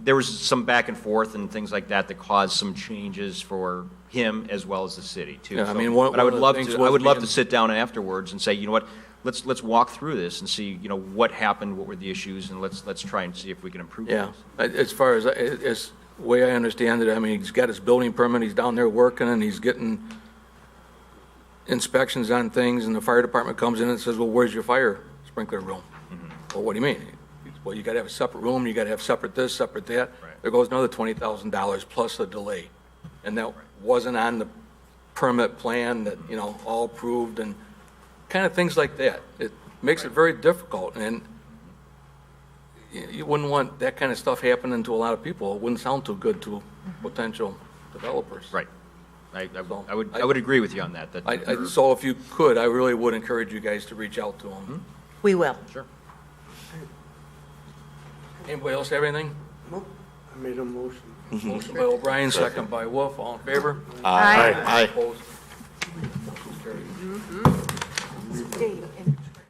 there was some back and forth and things like that caused some changes for him as well as the city too. Yeah, I So- mean, but I would one of the love things to, was I would love being- to sit down afterwards and say, you know what, let's walk through this and see, what happened, what were the issues, and let's try and see if we can improve Yeah, those. as far as the way I understand it, I mean, he's got his building permit, he's down there working, and he's getting inspections on things, and the fire department comes in and says, well, where's your fire sprinkler room? Well, what do you mean? Well, you gotta have a separate room, you gotta have separate this, separate that. There goes another $20,000 plus a delay. And that wasn't on the permit plan that, all approved, and kind of things like that. It makes it very difficult, and you wouldn't want that kind of stuff happening to a lot of people. It wouldn't sound too good to potential developers. Right. I would agree with you on that. So if you could, I really would encourage you guys to reach out to them. We will. Sure. Anybody else have anything? I made a motion. Motion by O'Brien, second by Wolf. All in favor? Aye. Aye. Opposed?